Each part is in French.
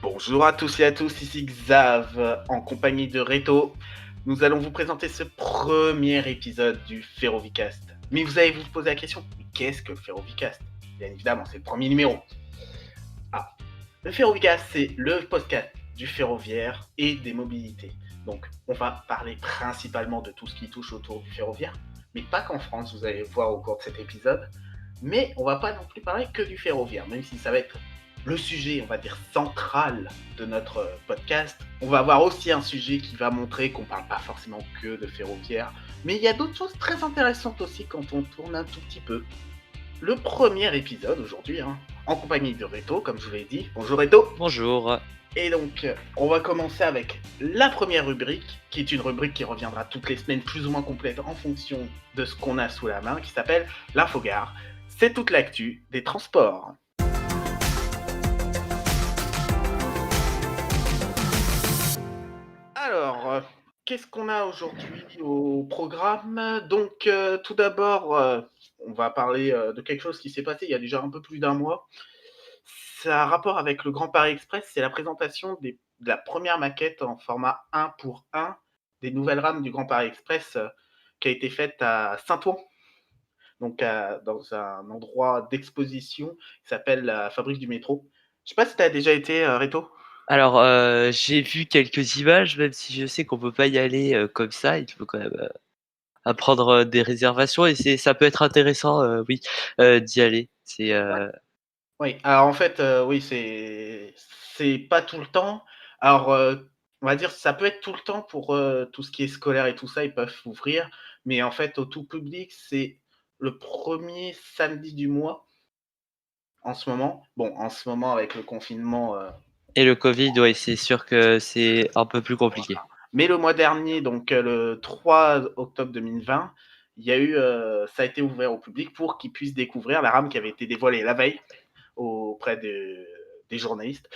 Bonjour à tous et à tous, ici Xav, en compagnie de Reto. Nous allons vous présenter ce premier épisode du Ferrovicast. Mais vous allez vous poser la question, mais qu'est-ce que le Ferrovicast? Bien évidemment, c'est le premier numéro. Le Ferrovicast, c'est le podcast du ferroviaire et des mobilités. Donc, on va parler principalement de tout ce qui touche autour du ferroviaire, mais pas qu'en France, vous allez voir au cours de cet épisode. Mais on va pas non plus parler que du ferroviaire, même si ça va être le sujet, on va dire, central de notre podcast. On va avoir aussi un sujet qui va montrer qu'on parle pas forcément que de ferroviaire, mais il y a d'autres choses très intéressantes aussi quand on tourne un tout petit peu. Le premier épisode aujourd'hui, en compagnie de Reto, comme je vous l'ai dit. Bonjour Reto. Bonjour. Et donc, on va commencer avec la première rubrique, qui est une rubrique qui reviendra toutes les semaines, plus ou moins complète, en fonction de ce qu'on a sous la main, qui s'appelle l'Infogare. C'est toute l'actu des transports. Alors, qu'est-ce qu'on a aujourd'hui au programme? Donc, tout d'abord, on va parler de quelque chose qui s'est passé il y a déjà un peu plus d'un mois. Ça a un rapport avec le Grand Paris Express, c'est la présentation de la première maquette en format 1 pour 1 des nouvelles rames du Grand Paris Express qui a été faite à Saint-Ouen, donc dans un endroit d'exposition qui s'appelle la Fabrique du métro. Je sais pas si tu as déjà été, Reto? Alors, j'ai vu quelques images, même si je sais qu'on peut pas y aller, comme ça. Il faut quand même, prendre, des réservations et ça peut être intéressant, oui, d'y aller. Ouais. Oui, alors en fait, oui, c'est pas tout le temps. Alors, on va dire, ça peut être tout le temps pour tout ce qui est scolaire et tout ça, ils peuvent ouvrir, mais en fait, au tout public, c'est le premier samedi du mois en ce moment. Bon, en ce moment, avec le confinement, Et le covid, ouais, c'est sûr que c'est un peu plus compliqué. mais le mois dernier, donc le 3 octobre 2020, il y a eu, ça a été ouvert au public pour qu'ils puissent découvrir la rame qui avait été dévoilée la veille auprès des journalistes.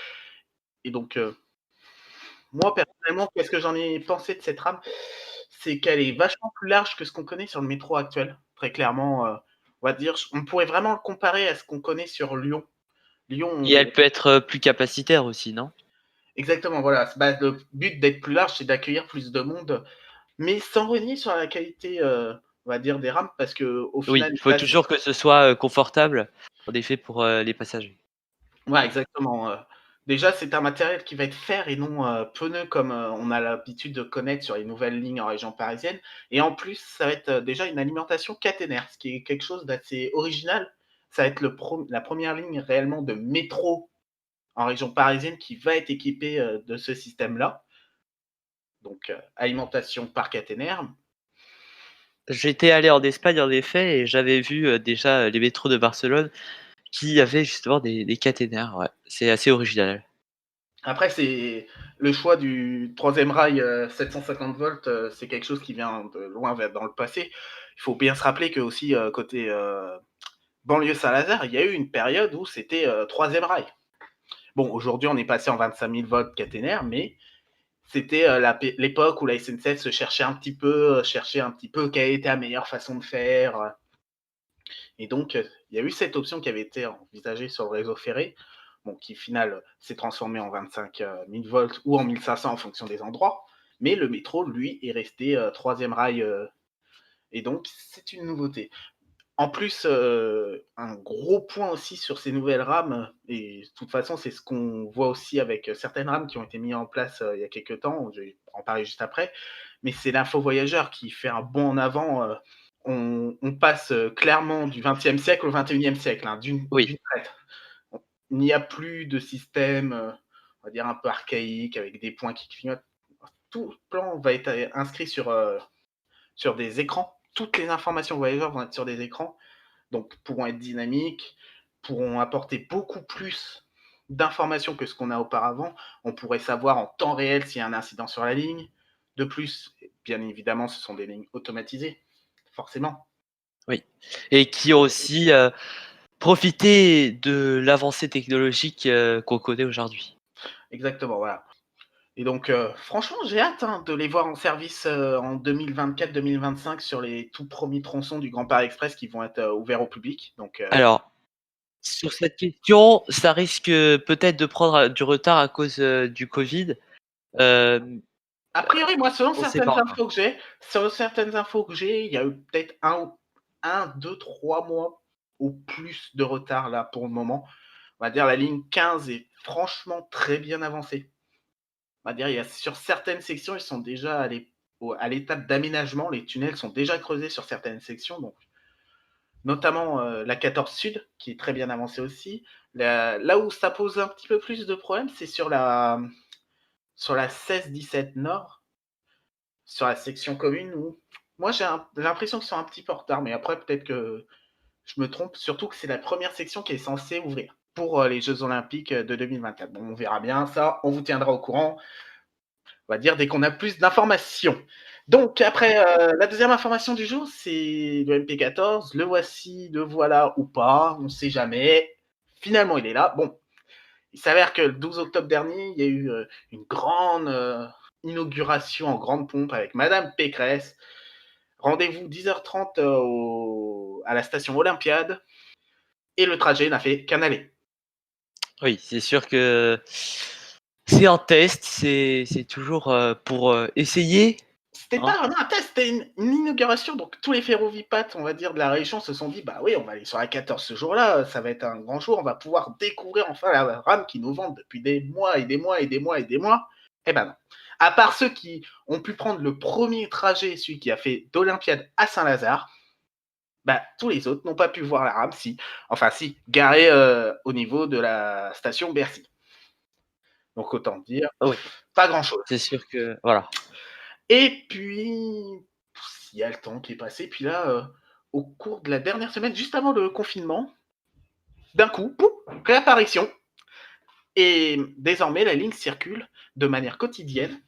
Et donc, moi, personnellement, qu'est-ce que j'en ai pensé de cette rame? C'est qu'elle est vachement plus large que ce qu'on connaît sur le métro actuel. Très clairement, on va dire, on pourrait vraiment le comparer à ce qu'on connaît sur Lyon. Et Lyon, elle peut être, plus capacitaire aussi, non? exactement, voilà. Bah, le but d'être plus large, c'est d'accueillir plus de monde, mais sans renier sur la qualité, on va dire, des rames, parce qu'au Oui, final, il faut toujours que ce soit, confortable, en effet, pour, les passagers. ouais, exactement. Déjà, c'est un matériel qui va être fer et non pneu comme on a l'habitude de connaître sur les nouvelles lignes en région parisienne. Et en plus, ça va être déjà une alimentation caténaire, ce qui est quelque chose d'assez original. Ça va être la première ligne réellement de métro en région parisienne qui va être équipée de ce système-là. Donc, alimentation par caténaire. J'étais allé en Espagne, en effet, et j'avais vu, déjà, les métros de Barcelone qui avaient justement des caténaires, ouais. C'est assez original. Après, c'est le choix du troisième rail 750 volts, c'est quelque chose qui vient de loin dans le passé. Il faut bien se rappeler que aussi côté banlieue Saint-Lazare, il y a eu une période où c'était troisième rail. Bon, aujourd'hui, on est passé en 25 000 volts caténaire, mais c'était l'époque où la SNCF se cherchait un petit peu, cherchait un petit peu quelle était la meilleure façon de faire. Et donc, il y a eu cette option qui avait été envisagée sur le réseau ferré, bon, qui au final s'est transformé en 25 000 volts ou en 1500 en fonction des endroits. Mais le métro, lui, est resté troisième rail. Et donc, c'est une nouveauté. En plus, un gros point aussi sur ces nouvelles rames, et de toute façon, c'est ce qu'on voit aussi avec certaines rames qui ont été mises en place il y a quelques temps, je vais en parler juste après, mais c'est l'info voyageur qui fait un bond en avant. On passe clairement du XXe siècle au XXIe siècle, Oui. d'une traite. Il n'y a plus de système, on va dire, un peu archaïque, avec des points qui clignotent. Tout le plan va être inscrit sur des écrans. Toutes les informations voyageurs vont être sur des écrans, donc pourront être dynamiques, pourront apporter beaucoup plus d'informations que ce qu'on a auparavant. On pourrait savoir en temps réel s'il y a un incident sur la ligne. De plus, bien évidemment, ce sont des lignes automatisées, forcément. Oui, et qui ont aussi, profité de l'avancée technologique, qu'on connaît aujourd'hui. Exactement, voilà. Et donc, franchement, j'ai hâte de les voir en service en 2024-2025 sur les tout premiers tronçons du Grand Paris Express qui vont être ouverts au public. Donc, Alors, Sur cette question, ça risque, peut-être de prendre, du retard à cause, du covid. Hem, A priori, moi, on sait pas encore. selon certaines infos que j'ai, il y a eu peut-être 1, 2, 3 mois au plus de retard là pour le moment. On va dire la ligne 15 est franchement très bien avancée. On va dire, il y a sur certaines sections, ils sont déjà à l'étape d'aménagement. Les tunnels sont déjà creusés sur certaines sections, donc notamment la 14 Sud, qui est très bien avancée aussi. Là où ça pose un petit peu plus de problèmes, c'est sur la 16-17 Nord, sur la section commune où moi j'ai l'impression qu'ils sont un petit peu en retard, mais après peut-être que je me trompe, surtout que c'est la première section qui est censée ouvrir pour les Jeux Olympiques de 2024. Bon, on verra bien ça, on vous tiendra au courant, on va dire, dès qu'on a plus d'informations. Donc, après, la deuxième information du jour, c'est le MP14. Le voici, le voilà ou pas, on ne sait jamais. Finalement, il est là. Bon, il s'avère que le 12 octobre dernier, il y a eu une grande inauguration en grande pompe avec Madame Pécresse. Rendez-vous 10h30 à la station Olympiade. Et le trajet n'a fait qu'un aller. Oui, c'est sûr que c'est un test, c'est toujours, pour, essayer, C'était hein. pas vraiment un test, c'était une inauguration. Donc tous les ferrovipates, on va dire, de la région se sont dit, bah oui, on va aller sur la 14 ce jour-là, ça va être un grand jour, on va pouvoir découvrir enfin la rame qui nous vendent depuis des mois et des mois et des mois et des mois. Eh ben non. À part ceux qui ont pu prendre le premier trajet, celui qui a fait d'Olympiade à Saint-Lazare, bah, tous les autres n'ont pas pu voir la rame, si. Enfin, si, garé au niveau de la station Bercy. Donc autant dire, Oui, pas grand-chose. c'est sûr que voilà. Et puis, il y a le temps qui est passé. Puis là, au cours de la dernière semaine, juste avant le confinement, d'un coup, pouf, réapparition. Et désormais, la ligne circule de manière quotidienne.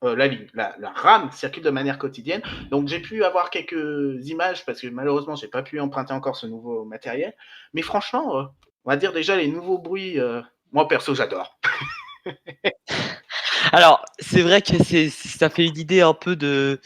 La rame circule de manière quotidienne. Donc, j'ai pu avoir quelques images parce que malheureusement, j'ai pas pu emprunter encore ce nouveau matériel. Mais franchement, on va dire déjà les nouveaux bruits. Moi, perso, j'adore. Alors, c'est vrai que ça fait une idée un peu de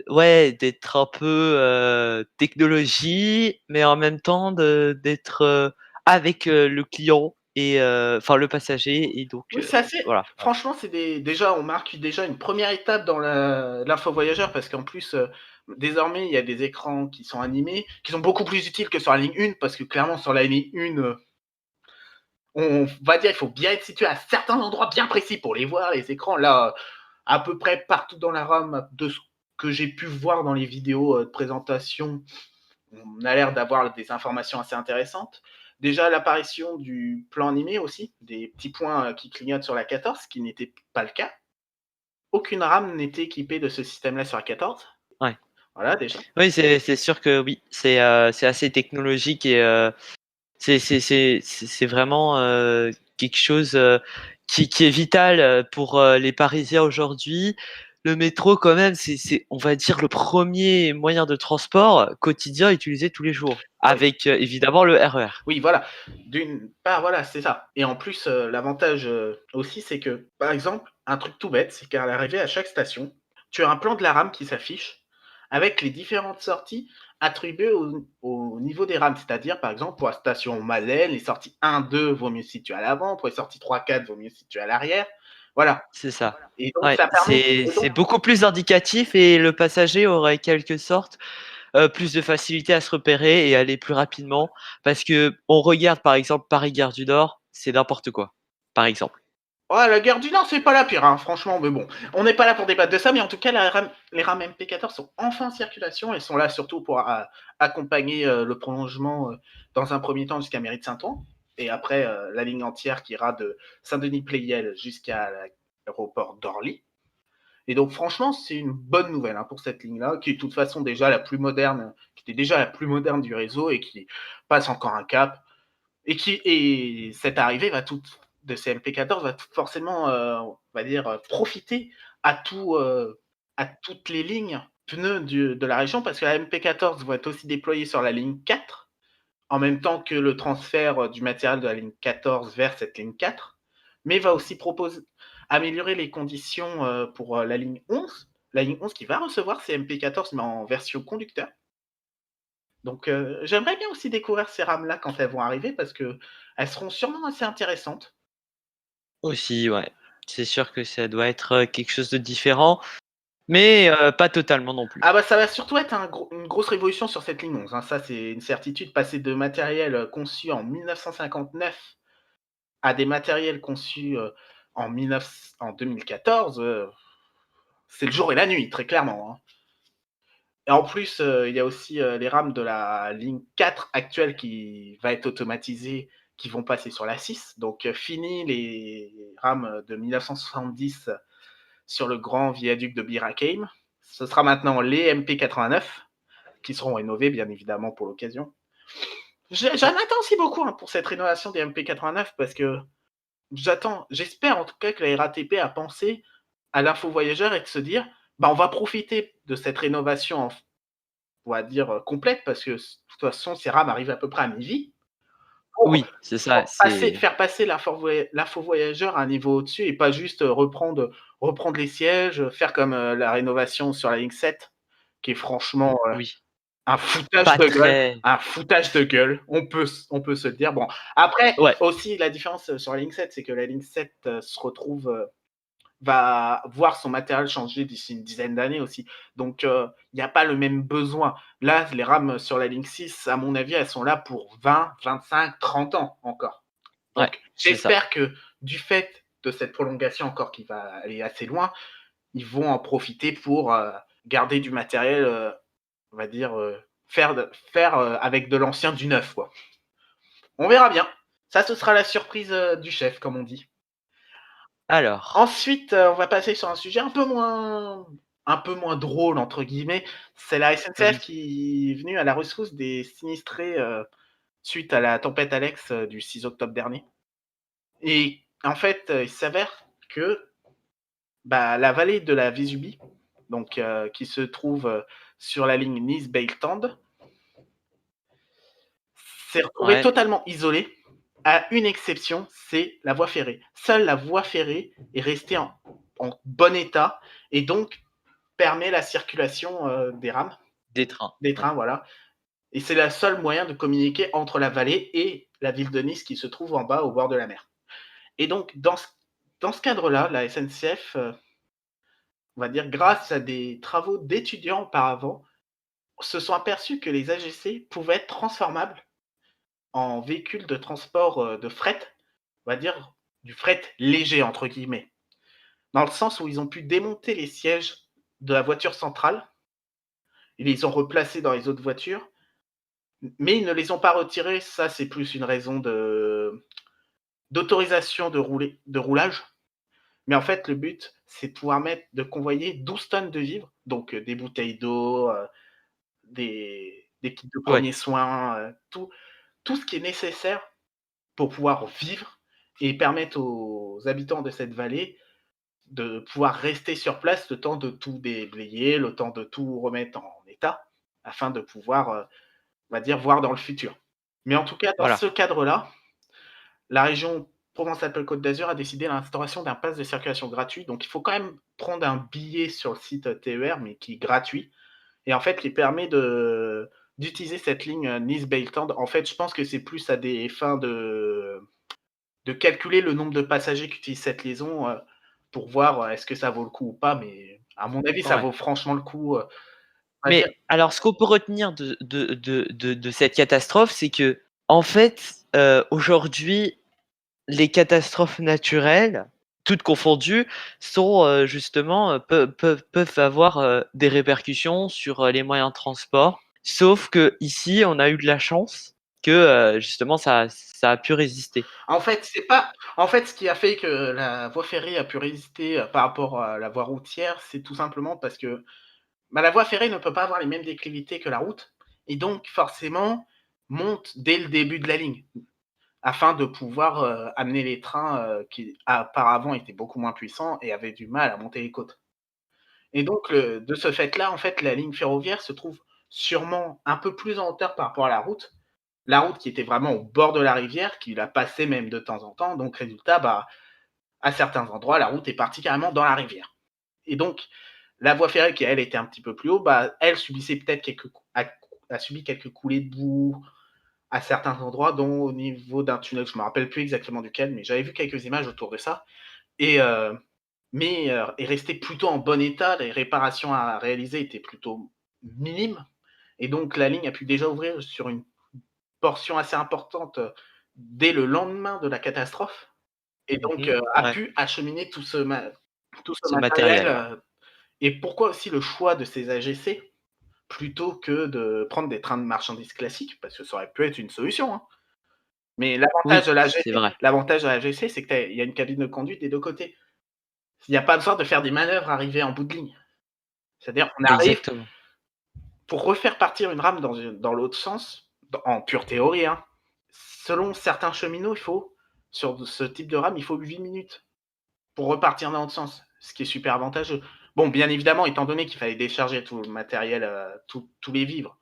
ouais, d'être un peu, technologie, mais en même temps d'être, avec, le client et enfin le passager et donc Oui, c'est assez. voilà. Franchement, déjà, on marque déjà une première étape dans l'info voyageur parce qu'en plus, désormais, il y a des écrans qui sont animés, qui sont beaucoup plus utiles que sur la ligne 1 parce que clairement, sur la ligne 1, on va dire, il faut bien être situé à certains endroits bien précis pour les voir, les écrans. Là, à peu près partout dans la RAM, de ce que j'ai pu voir dans les vidéos de présentation, on a l'air d'avoir des informations assez intéressantes. Déjà, l'apparition du plan animé aussi, des petits points qui clignotent sur la 14, ce qui n'était pas le cas. Aucune RAM n'était équipée de ce système-là sur la 14. Ouais. Voilà, déjà. Oui, c'est sûr que oui, c'est assez technologique et c'est vraiment, quelque chose, qui est vital, pour, les Parisiens aujourd'hui. Le métro quand même, c'est on va dire le premier moyen de transport quotidien utilisé tous les jours Oui, avec, évidemment le RER. oui, voilà. D'une part, voilà, c'est ça. Et en plus, l'avantage aussi, c'est que, par exemple, un truc tout bête, c'est qu'à l'arrivée à chaque station, tu as un plan de la rame qui s'affiche avec les différentes sorties attribuées au niveau des rames. C'est-à-dire, par exemple, pour la station Madeleine, les sorties 1, 2 vaut mieux se situer à l'avant, pour les sorties 3, 4 vaut mieux se situer à l'arrière. Voilà. C'est ça. Et donc, Ouais, ça permet. Et c'est beaucoup plus indicatif et le passager aurait quelque sorte, plus de facilité à se repérer et aller plus rapidement parce qu'on regarde par exemple Paris-Gare du Nord, c'est n'importe quoi, par exemple. Ouais, la guerre du Nord, c'est pas la pire, hein, franchement, mais bon, on n'est pas là pour débattre de ça, mais en tout cas, les rames MP14 sont enfin en circulation et sont là surtout pour accompagner le prolongement dans un premier temps jusqu'à Mérite-Saint-Ouen et après la ligne entière qui ira de Saint-Denis-Pleyel jusqu'à l'aéroport d'Orly. Et donc, franchement, c'est une bonne nouvelle hein, pour cette ligne-là, qui est de toute façon déjà la plus moderne, qui était déjà la plus moderne du réseau et qui passe encore un cap et cette arrivée de ces MP14 va forcément, on va dire, profiter à toutes les lignes pneus de la région parce que la MP14 va être aussi déployée sur la ligne 4 en même temps que le transfert du matériel de la ligne 14 vers cette ligne 4, mais va aussi améliorer les conditions pour la ligne 11 qui va recevoir ces MP14 mais en version conducteur. Donc j'aimerais bien aussi découvrir ces rames-là quand elles vont arriver parce qu'elles seront sûrement assez intéressantes. Aussi, ouais. C'est sûr que ça doit être, quelque chose de différent, mais pas totalement non plus. Ah bah, ça va surtout être une grosse révolution sur cette ligne 11, hein, ça c'est une certitude. Passer de matériel, conçu en 1959 à des matériels conçus, en 2014, c'est le jour et la nuit, très clairement, hein. Et en plus, il y a aussi, les rames de la ligne 4 actuelle qui va être automatisée, qui vont passer sur la 6. Donc, fini les rames de 1970 sur le grand viaduc de Bir Hakeim. Ce sera maintenant les MP89 qui seront rénovés, bien évidemment, pour l'occasion. J'en attends aussi beaucoup, hein, pour cette rénovation des MP89 parce que j'espère en tout cas que la RATP a pensé à l'info voyageur et de se dire: «Bah, on va profiter de cette rénovation on va dire, complète parce que de toute façon, ces rames arrivent à peu près à mi-vie, pour Oui, c'est ça, c'est faire passer l'info voyageur à un niveau au-dessus et pas juste, reprendre les sièges, faire comme, la rénovation sur la ligne 7 qui est franchement, oui, un foutage pas de gueule, très on peut se le dire. Bon, après ouais, aussi la différence, sur la ligne 7, c'est que la ligne 7, se retrouve, va voir son matériel changer d'ici une dizaine d'années aussi. Donc, il y a pas le même besoin. Là, les rames sur la ligne 6, à mon avis, elles sont là pour 20, 25, 30 ans encore. ouais, Donc, c'est ça. j'espère que du fait de cette prolongation encore qui va aller assez loin, ils vont en profiter pour, garder du matériel, on va dire, faire, avec de l'ancien du neuf, quoi. On verra bien. Ça, ce sera la surprise, du chef, comme on dit. Alors, Ensuite, on va passer sur un sujet un peu moins «drôle» entre guillemets. C'est la SNCF oui, qui est venue à la rescousse des sinistrés, suite à la tempête Alex, du 6 octobre dernier. Et en fait, il s'avère que, bah, la vallée de la Vésubie, donc qui se trouve, sur la ligne Nice-Bailtande, s'est retrouvée ouais, totalement isolée, à une exception, c'est la voie ferrée. Seule la voie ferrée est restée en bon état et donc permet la circulation, des rames, des trains, des ouais. trains, voilà. Et c'est le seul moyen de communiquer entre la vallée et la ville de Nice qui se trouve en bas au bord de la mer. Et donc dans ce cadre-là, la SNCF, on va dire grâce à des travaux d'étudiants auparavant, se sont aperçus que les AGC pouvaient être transformables en véhicules de transport, de fret, on va dire du «fret léger» entre guillemets. Dans le sens où ils ont pu démonter les sièges de la voiture centrale, ils les ont replacés dans les autres voitures. Mais ils ne les ont pas retirés, ça c'est plus une raison d'autorisation de roulage. Mais en fait, le but, c'est de pouvoir de convoyer 12 tonnes de vivres, donc des bouteilles d'eau, des kits de Ouais, premiers soins, tout ce qui est nécessaire pour pouvoir vivre et permettre aux habitants de cette vallée de pouvoir rester sur place le temps de tout déblayer, le temps de tout remettre en état, afin de pouvoir, on va dire, voir dans le futur. Mais en tout cas, dans voilà. ce cadre-là, la région Provence-Alpes-Côte d'Azur a décidé l'instauration d'un pass de circulation gratuit. Donc, il faut quand même prendre un billet sur le site TER, mais qui est gratuit. Et en fait, qui permet d'utiliser cette ligne Nice-Bailtande. En fait, je pense que c'est plus à des fins de calculer le nombre de passagers qui utilisent cette liaison pour voir est-ce que ça vaut le coup ou pas. Mais à mon avis, ça Ouais. vaut franchement le coup. On va dire, Mais alors ce qu'on peut retenir de cette catastrophe, c'est qu'en fait, aujourd'hui, les catastrophes naturelles, toutes confondues, sont, justement, peuvent avoir, des répercussions sur, les moyens de transport. Sauf qu'ici, on a eu de la chance que, justement ça a pu résister. En fait, c'est pas en fait, ce qui a fait que la voie ferrée a pu résister, par rapport à la voie routière, c'est tout simplement parce que, bah, la voie ferrée ne peut pas avoir les mêmes déclivités que la route et donc forcément monte dès le début de la ligne, afin de pouvoir, amener les trains, qui auparavant étaient beaucoup moins puissants et avaient du mal à monter les côtes. Et donc de ce fait-là, en fait, la ligne ferroviaire se trouve sûrement un peu plus en hauteur par rapport à la route qui était vraiment au bord de la rivière, qui la passait même de temps en temps, donc résultat, bah, à certains endroits, la route est partie carrément dans la rivière. Et donc, la voie ferrée qui, elle, était un petit peu plus haut, bah, elle subissait peut-être a subi quelques coulées de boue à certains endroits, dont au niveau d'un tunnel. Je ne me rappelle plus exactement duquel, mais j'avais vu quelques images autour de ça. Et mais est resté plutôt en bon état. Les réparations à réaliser étaient plutôt minimes, et donc la ligne a pu déjà ouvrir sur une portion assez importante dès le lendemain de la catastrophe, et donc Mmh. a Ouais, pu acheminer tout ce ce matériel. matériel, ouais. Et pourquoi aussi le choix de ces AGC plutôt que de prendre des trains de marchandises classiques? Parce que ça aurait pu être une solution, hein. Mais Oui, c'est vrai. l'avantage de l'AGC, c'est qu'il y a une cabine de conduite des 2 côtés. Il n'y a pas besoin de faire des manœuvres arrivées en bout de ligne. C'est-à-dire qu'on arrive Exactement. pour refaire partir une rame dans l'autre sens, en pure théorie, hein, selon certains cheminots, sur ce type de rame, il faut 8 minutes pour repartir dans l'autre sens, ce qui est super avantageux. Bon, bien évidemment, étant donné qu'il fallait décharger tout le matériel, tous les vivres,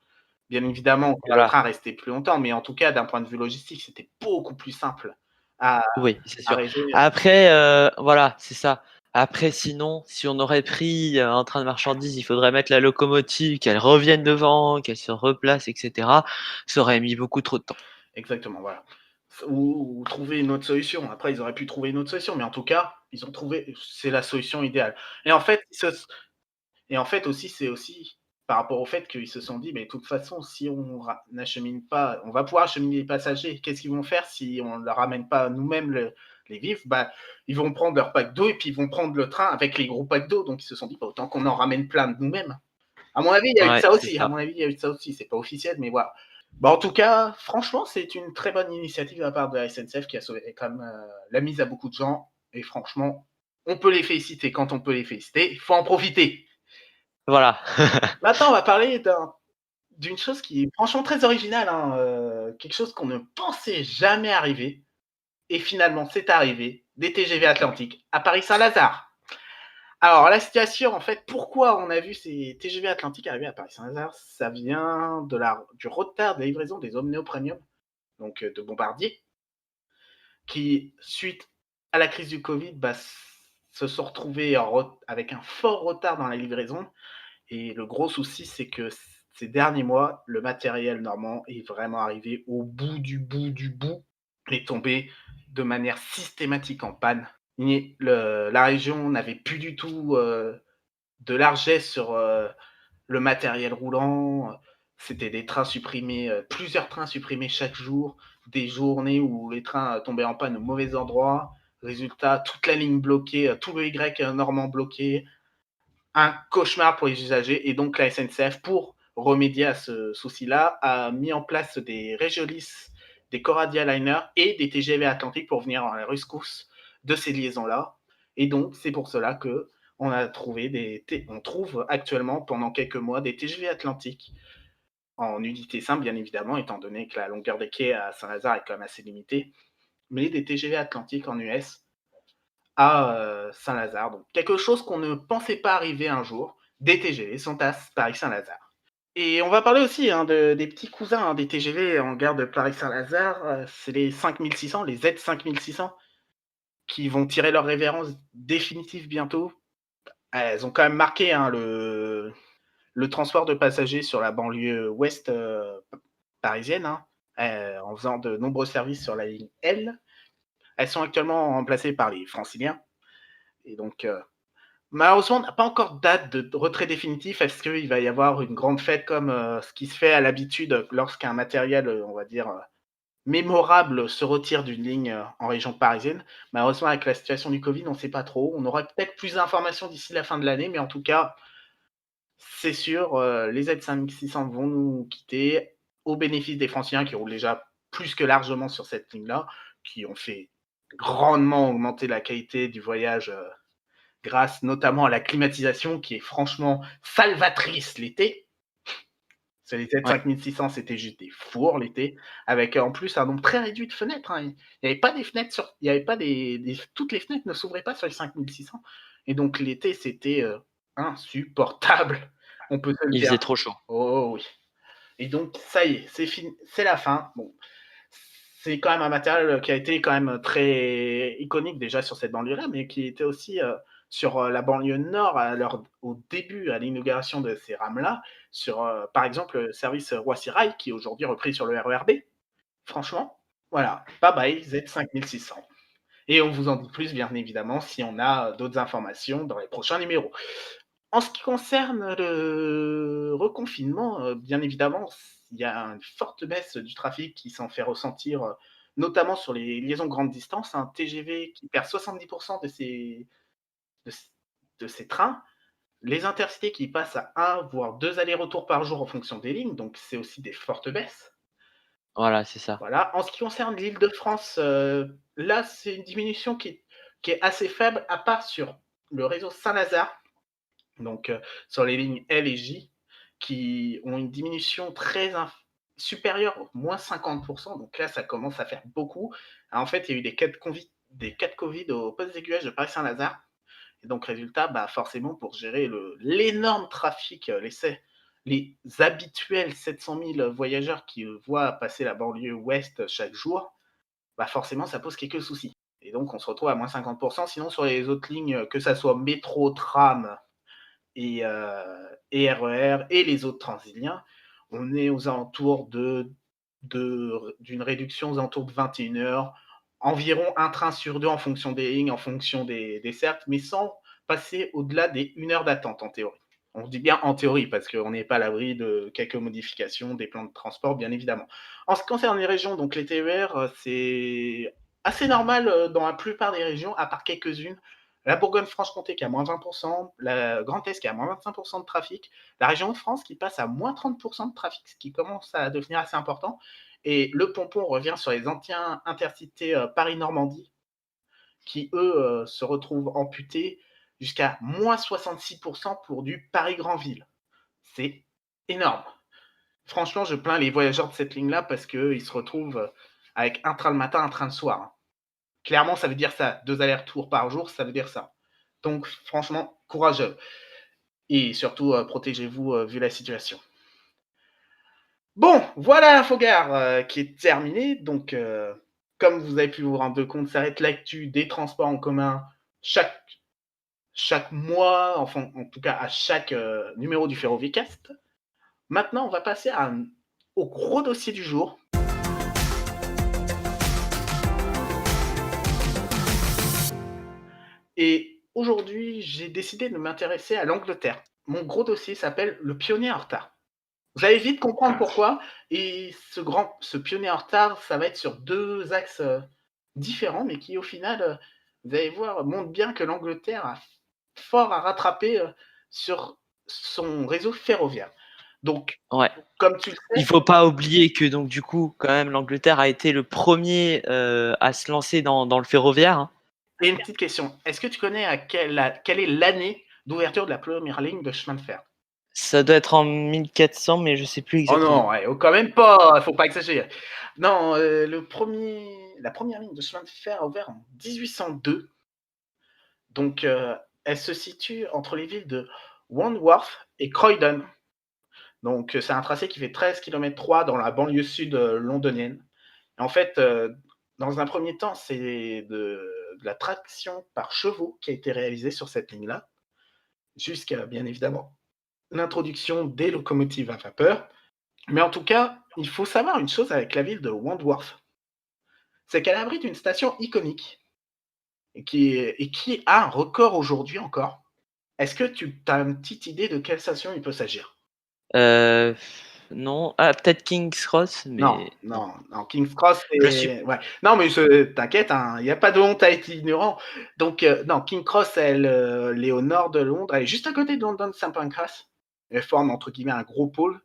bien évidemment que le Voilà. train restait plus longtemps, mais en tout cas, d'un point de vue logistique, c'était beaucoup plus simple à Oui, c'est à sûr. résoudre. Après, voilà, c'est ça. Après, sinon, si on aurait pris, un train de marchandises, il faudrait mettre la locomotive, qu'elle revienne devant, qu'elle se replace et cetera. Ça aurait mis beaucoup trop de temps. Exactement, voilà. Ou trouver une autre solution. Après, ils auraient pu trouver une autre solution, mais en tout cas, ils ont trouvé c'est la solution idéale. Et en fait, aussi, c'est aussi par rapport au fait qu'ils se sont dit: «Mais de toute façon, si on n'achemine pas, on va pouvoir acheminer les passagers. Qu'est-ce qu'ils vont faire si on ne leur ramène pas nous-mêmes les vivres?» Bah, ils vont prendre leur pack d'eau et puis ils vont prendre le train avec les gros packs d'eau. Donc ils se sont dit: «Bah, autant qu'on en ramène plein de nous-mêmes». À mon avis, il y a eu de Ouais, ça c'est aussi. À ça. mon avis, il y a eu de ça aussi. C'est pas officiel, mais voilà. Bah, en tout cas, franchement, c'est une très bonne initiative de la part de la SNCF qui a sauvé quand même la mise à beaucoup de gens. Et franchement, on peut les féliciter quand on peut les féliciter. Il faut en profiter. Voilà. Maintenant, on va parler d'une chose qui est franchement très originale, hein, quelque chose qu'on ne pensait jamais arriver. Et finalement, c'est arrivé. Des TGV Atlantiques à Paris-Saint-Lazare. Alors, la situation, en fait, pourquoi on a vu ces TGV Atlantiques arriver à Paris-Saint-Lazare? Ça vient du retard de la livraison des Omneo Premium, donc de Bombardier, qui, suite à la crise du Covid, bah, se sont retrouvés avec un fort retard dans la livraison. Et le gros souci, c'est que ces derniers mois, le matériel normand est vraiment arrivé au bout du bout du bout, est tombé de manière systématique en panne. La région n'avait plus du tout de largesse sur le matériel roulant. C'était des trains supprimés, plusieurs trains supprimés chaque jour, des journées où les trains tombaient en panne au mauvais endroit. Résultat, toute la ligne bloquée, tout le Y normand bloqué. Un cauchemar pour les usagers. Et donc la SNCF, pour remédier à ce souci-là, a mis en place des Regiolis, des Coradia Liner et des TGV Atlantique pour venir en la rescousse de ces liaisons-là. Et donc c'est pour cela que on trouve actuellement pendant quelques mois des TGV Atlantiques en unité simple, bien évidemment, étant donné que la longueur des quais à Saint-Lazare est quand même assez limitée, mais des TGV Atlantiques en US à Saint-Lazare. Donc quelque chose qu'on ne pensait pas arriver un jour. Des TGV sont à Paris-Saint-Lazare. Et on va parler aussi hein, des petits cousins hein, des TGV en gare de Paris-Saint-Lazare. C'est les 5600, les Z5600, qui vont tirer leur révérence définitive bientôt. Elles ont quand même marqué hein, le transport de passagers sur la banlieue ouest parisienne, hein, en faisant de nombreux services sur la ligne L. Elles sont actuellement remplacées par les franciliens. Et donc, malheureusement, on n'a pas encore de date de retrait définitif. Est-ce qu'il va y avoir une grande fête comme ce qui se fait à l'habitude lorsqu'un matériel, on va dire, mémorable se retire d'une ligne en région parisienne? Malheureusement, avec la situation du Covid, on ne sait pas trop. On aura peut-être plus d'informations d'ici la fin de l'année, mais en tout cas, c'est sûr, les Z5600 vont nous quitter au bénéfice des Franciliens qui roulent déjà plus que largement sur cette ligne-là, qui ont fait grandement augmenter la qualité du voyage grâce notamment à la climatisation qui est franchement salvatrice l'été. C'est les Ouais. Z5600, c'était juste des fours l'été, avec en plus un nombre très réduit de fenêtres. Hein. Il n'y avait pas des fenêtres il y avait pas toutes les fenêtres ne s'ouvraient pas sur les 5600. Et donc l'été, c'était insupportable. On peut se le Il dire. faisait trop chaud. Oh oui. Et donc ça y est, c'est fini, c'est la fin. Bon, c'est quand même un matériel qui a été quand même très iconique déjà sur cette banlieue-là, mais qui était aussi sur la banlieue nord au début, à l'inauguration de ces rames-là. sur, par exemple, le service Roissy Rail qui est aujourd'hui repris sur le RER B. Franchement, voilà, bye bye Z5600 et on vous en dit plus, bien évidemment, si on a d'autres informations dans les prochains numéros. En ce qui concerne le reconfinement, bien évidemment, il y a une forte baisse du trafic qui s'en fait ressentir, notamment sur les liaisons grande distance. Un TGV qui perd 70 de s de ses trains, les intercités qui passent à 1 voire 2 allers-retours par jour en fonction des lignes, donc c'est aussi des fortes baisses. Voilà, c'est ça. Voilà. En ce qui concerne l'Île-de-France, là, c'est une diminution qui est assez faible, à part sur le réseau Saint-Lazare, donc sur les lignes L et J, qui ont une diminution très supérieure, moins 50%. Donc là, ça commence à faire beaucoup. En fait, il y a eu des cas de Covid au poste d'aiguillage de Paris-Saint-Lazare. Et donc, résultat, bah, forcément, pour gérer l'énorme trafic, les habituels 700 000 voyageurs qui voient passer la banlieue ouest chaque jour, bah, forcément, ça pose quelques soucis. Et donc, on se retrouve à moins 50%. Sinon, sur les autres lignes, que ça soit métro, tram et RER et les autres Transiliens, on est aux alentours d'une réduction aux alentours de 21 heures, environ un train sur deux en fonction des lignes, en fonction des dessertes, mais sans passer au-delà des 1 heure d'attente en théorie. On dit bien en théorie parce qu'on n'est pas à l'abri de quelques modifications des plans de transport, bien évidemment. En ce qui concerne les régions, donc les TER, c'est assez normal dans la plupart des régions, à part quelques-unes. La Bourgogne-Franche-Comté qui a moins 20%, la Grand Est qui a moins 25% de trafic, la région de France qui passe à moins 30% de trafic, ce qui commence à devenir assez important. Et le pompon revient sur les anciens intercités Paris-Normandie, qui eux se retrouvent amputés jusqu'à moins 66% pour du Paris-Grandville. C'est énorme. Franchement, je plains les voyageurs de cette ligne-là parce qu'ils se retrouvent avec un train le matin, un train le soir. Clairement, ça veut dire ça. 2 allers-retours par jour, ça veut dire ça. Donc, franchement, courageux. Et surtout, protégez-vous vu la situation. Bon, voilà Fogard qui est terminé. Donc, comme vous avez pu vous rendre compte, ça va être l'actu des transports en commun chaque mois, enfin, en tout cas à chaque numéro du Ferrovicast. Maintenant, on va passer au gros dossier du jour. Et aujourd'hui, j'ai décidé de m'intéresser à l'Angleterre. Mon gros dossier s'appelle le pionnier en retard. Vous allez vite comprendre pourquoi. Et ce pionnier en retard, ça va être sur 2 axes différents, mais qui au final, vous allez voir, montrent bien que l'Angleterre a fort à rattraper sur son réseau ferroviaire. Donc, Ouais. comme tu le Il sais, faut pas oublier que donc du coup, quand même, l'Angleterre a été le premier à se lancer dans le ferroviaire, hein. et une petite question. Est-ce que tu connais quelle est l'année d'ouverture de la première ligne de chemin de fer? Ça doit être en 1400, mais je sais plus Oh exactement. non, ouais, oh, quand même pas, faut pas exagérer. Non, la première ligne de chemin de fer a ouvert en 1802. Donc, elle se situe entre les villes de Wandsworth et Croydon. Donc, c'est un tracé qui fait 13,3 km dans la banlieue sud londonienne. Et en fait, dans un premier temps, c'est de la traction par chevaux qui a été réalisée sur cette ligne-là, jusqu'à, bien évidemment, l'introduction des locomotives à vapeur. Mais en tout cas, il faut savoir une chose avec la ville de Wandsworth, c'est qu'elle abrite une station iconique et qui a un record aujourd'hui encore. Est-ce que tu as une petite idée de quelle station il peut s'agir? Heu, non. Ah, peut-être King's Cross, Non, mais non. non, non, King's Cross, Je suis c'est ouais. Non, mais t'inquiète, hein, il y a pas de honte à être ignorant. Donc, non, King's Cross, elle est au nord de Londres, elle est juste à côté de London St Pancras. Elle forme entre guillemets un gros pôle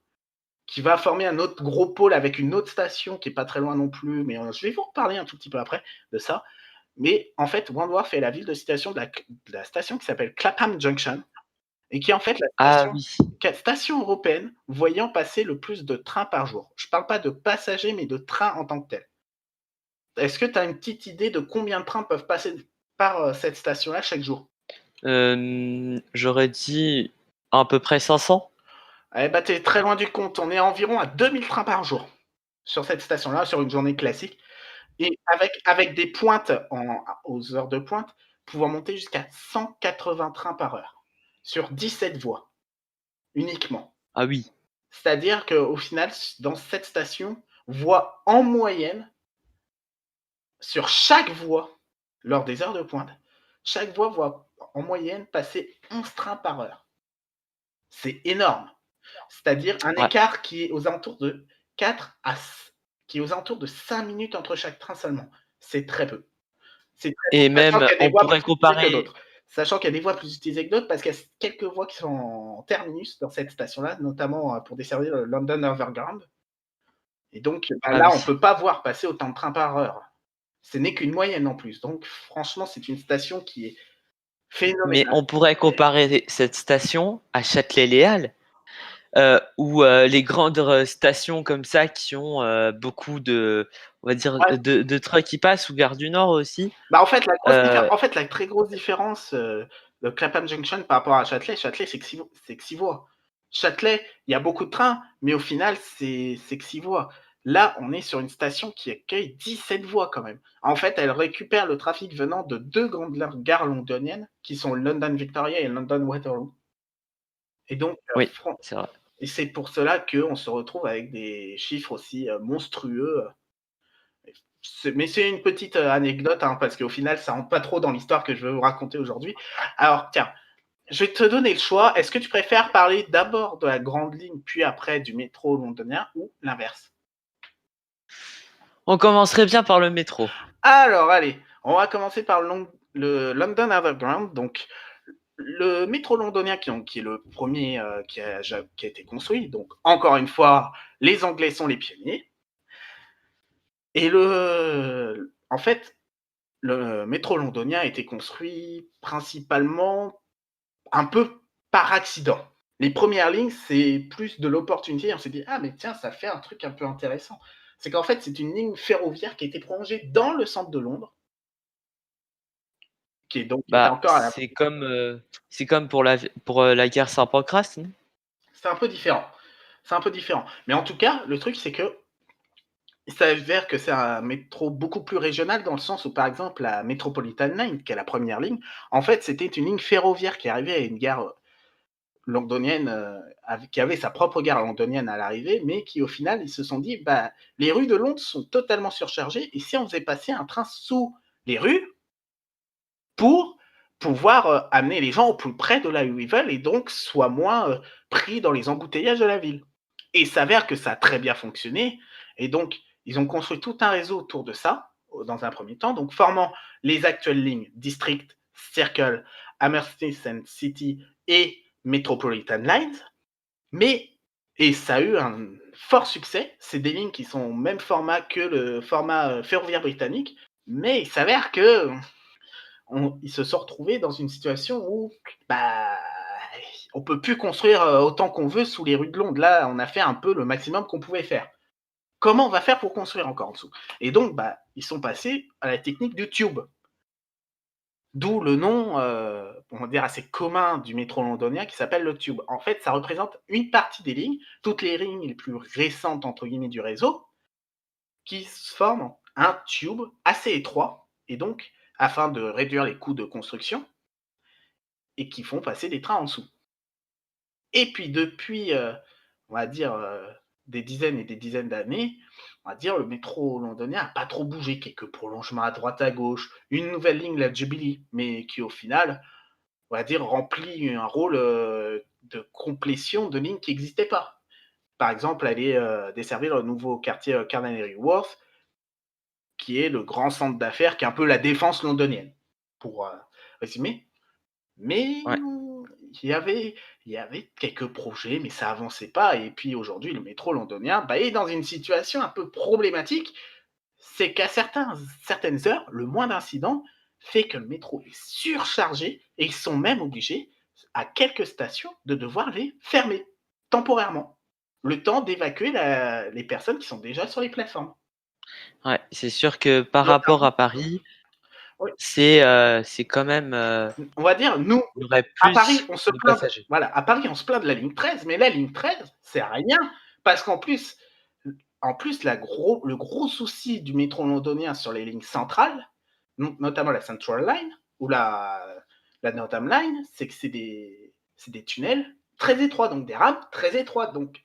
qui va former un autre gros pôle avec une autre station qui est pas très loin non plus, mais je vais vous reparler un tout petit peu après de ça. Mais en fait, Wandsworth est la ville de station de la station qui s'appelle Clapham Junction et qui est en fait ah oui. la station européenne voyant passer le plus de trains par jour. Je ne parle pas de passagers, mais de trains en tant que tels. Est-ce que tu as une petite idée de combien de trains peuvent passer par cette station-là chaque jour? J'aurais dit à peu près 500? Eh ben, tu es très loin du compte. On est environ à 2000 trains par jour sur cette station-là, sur une journée classique. Et avec des pointes aux heures de pointe, pouvant monter jusqu'à 180 trains par heure sur 17 voies uniquement. Ah oui. C'est-à-dire qu'au final, dans cette station, voit en moyenne, sur chaque voie, lors des heures de pointe, chaque voie voit en moyenne passer 11 trains par heure. C'est énorme. C'est-à-dire un Ouais. écart qui est aux alentours de 4 à qui est aux alentours de 5 minutes entre chaque train seulement. C'est très peu. C'est très peu, Et sachant même, qu'il y a des on voies pourrait plus utilisées que comparer. d'autres. Sachant qu'il y a des voies plus utilisées que d'autres parce qu'il y a quelques voies qui sont en terminus dans cette station-là, notamment pour desservir le London Overground. Et donc, Ah là, oui. on peut pas voir passer autant de trains par heure. Ce n'est qu'une moyenne en plus. Donc, franchement, c'est une station qui est Mais phénoménale. on pourrait comparer cette station à Châtelet-Les Halles, ou les grandes stations comme ça qui ont beaucoup de, on va dire, Ouais. de trains qui passent, ou Gare du Nord aussi. Bah, en fait, la très grosse différence de Clapham Junction par rapport à Châtelet, c'est que 6 voies. Châtelet, il y a beaucoup de trains, mais au final, c'est que 6 voies. Là, on est sur une station qui accueille 17 voies quand même. En fait, elle récupère le trafic venant de 2 grandes gares londoniennes, qui sont London Victoria et London Waterloo. Et donc, Oui, c'est vrai. et c'est pour cela qu'on se retrouve avec des chiffres aussi monstrueux. Mais c'est une petite anecdote, hein, parce qu'au final, ça rentre pas trop dans l'histoire que je veux vous raconter aujourd'hui. Alors, tiens, je vais te donner le choix. Est-ce que tu préfères parler d'abord de la grande ligne, puis après du métro londonien, ou l'inverse? On commencerait bien par le métro. Alors, allez, on va commencer par le London Underground. Donc, le métro londonien, qui est le premier qui a été construit. Donc, encore une fois, les Anglais sont les pionniers. Et en fait, le métro londonien a été construit principalement un peu par accident. Les premières lignes, c'est plus de l'opportunité. On s'est dit, ah, mais tiens, ça fait un truc un peu intéressant. C'est qu'en fait, c'est une ligne ferroviaire qui a été prolongée dans le centre de Londres, qui était Bah, encore à la. c'est comme pour la gare Saint-Pancras, non? C'est un peu différent. C'est un peu différent. Mais en tout cas, le truc, c'est que il s'avère que c'est un métro beaucoup plus régional dans le sens où, par exemple, la Metropolitan Line, qui est la première ligne, en fait, c'était une ligne ferroviaire qui arrivait à une gare londonienne, qui avait sa propre gare londonienne à l'arrivée, mais qui, au final, ils se sont dit, bah, les rues de Londres sont totalement surchargées, et si on faisait passer un train sous les rues pour pouvoir amener les gens au plus près de là où ils veulent, et donc soit moins pris dans les embouteillages de la ville. Et il s'avère que ça a très bien fonctionné, et donc ils ont construit tout un réseau autour de ça, dans un premier temps, donc formant les actuelles lignes District, Circle, Hammersmith and City et Metropolitan Lines. Mais, et ça a eu un fort succès, c'est des lignes qui sont au même format que le format ferroviaire britannique, mais il s'avère que ils se sont retrouvés dans une situation où bah, on peut plus construire autant qu'on veut sous les rues de Londres. Là, on a fait un peu le maximum qu'on pouvait faire. Comment on va faire pour construire encore en dessous? Et donc, bah, ils sont passés à la technique du tube. D'où le nom, on va dire, assez commun du métro londonien qui s'appelle le tube. En fait, ça représente une partie des lignes, toutes les lignes les plus récentes, entre guillemets, du réseau, qui se forment un tube assez étroit, et donc, afin de réduire les coûts de construction, et qui font passer des trains en dessous. Et puis depuis, on va dire, des dizaines et des dizaines d'années, on va dire le métro londonien n'a pas trop bougé. Quelques prolongements à droite à gauche, une nouvelle ligne, la Jubilee, mais qui au final, on va dire, remplit un rôle de complétion de lignes qui n'existaient pas. Par exemple, aller desservir le nouveau quartier Canary Wharf, qui est le grand centre d'affaires, qui est un peu la défense londonienne, pour résumer. Mais Ouais. il y avait quelques projets, mais ça avançait pas. Et puis aujourd'hui, le métro londonien bah, est dans une situation un peu problématique. C'est qu'à certaines heures, le moindre incident fait que le métro est surchargé et ils sont même obligés, à quelques stations, de devoir les fermer temporairement. Le temps d'évacuer les personnes qui sont déjà sur les plateformes. Ouais, c'est sûr que par rapport Notamment, à Paris, oui, c'est quand même, on va dire, nous, il y aurait à Paris, plus on se de plaint passagers. voilà, à Paris, on se plaint de la ligne 13, mais la ligne 13, c'est rien parce qu'en plus le gros souci du métro londonien sur les lignes centrales, notamment la Central Line ou la Northern Line, c'est que c'est des tunnels très étroits, donc des rames très étroites. Donc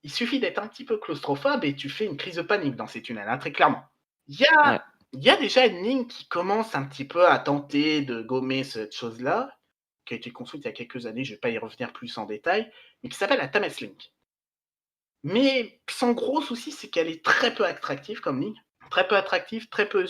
il suffit d'être un petit peu claustrophobe et tu fais une crise de panique dans ces tunnels, hein, très clairement. Il y a Ouais. il y a déjà une ligne qui commence un petit peu à tenter de gommer cette chose-là, qui a été construite il y a quelques années, je ne vais pas y revenir plus en détail, mais qui s'appelle la Thameslink. Mais son gros souci, c'est qu'elle est très peu attractive comme ligne, très peu attractive, très peu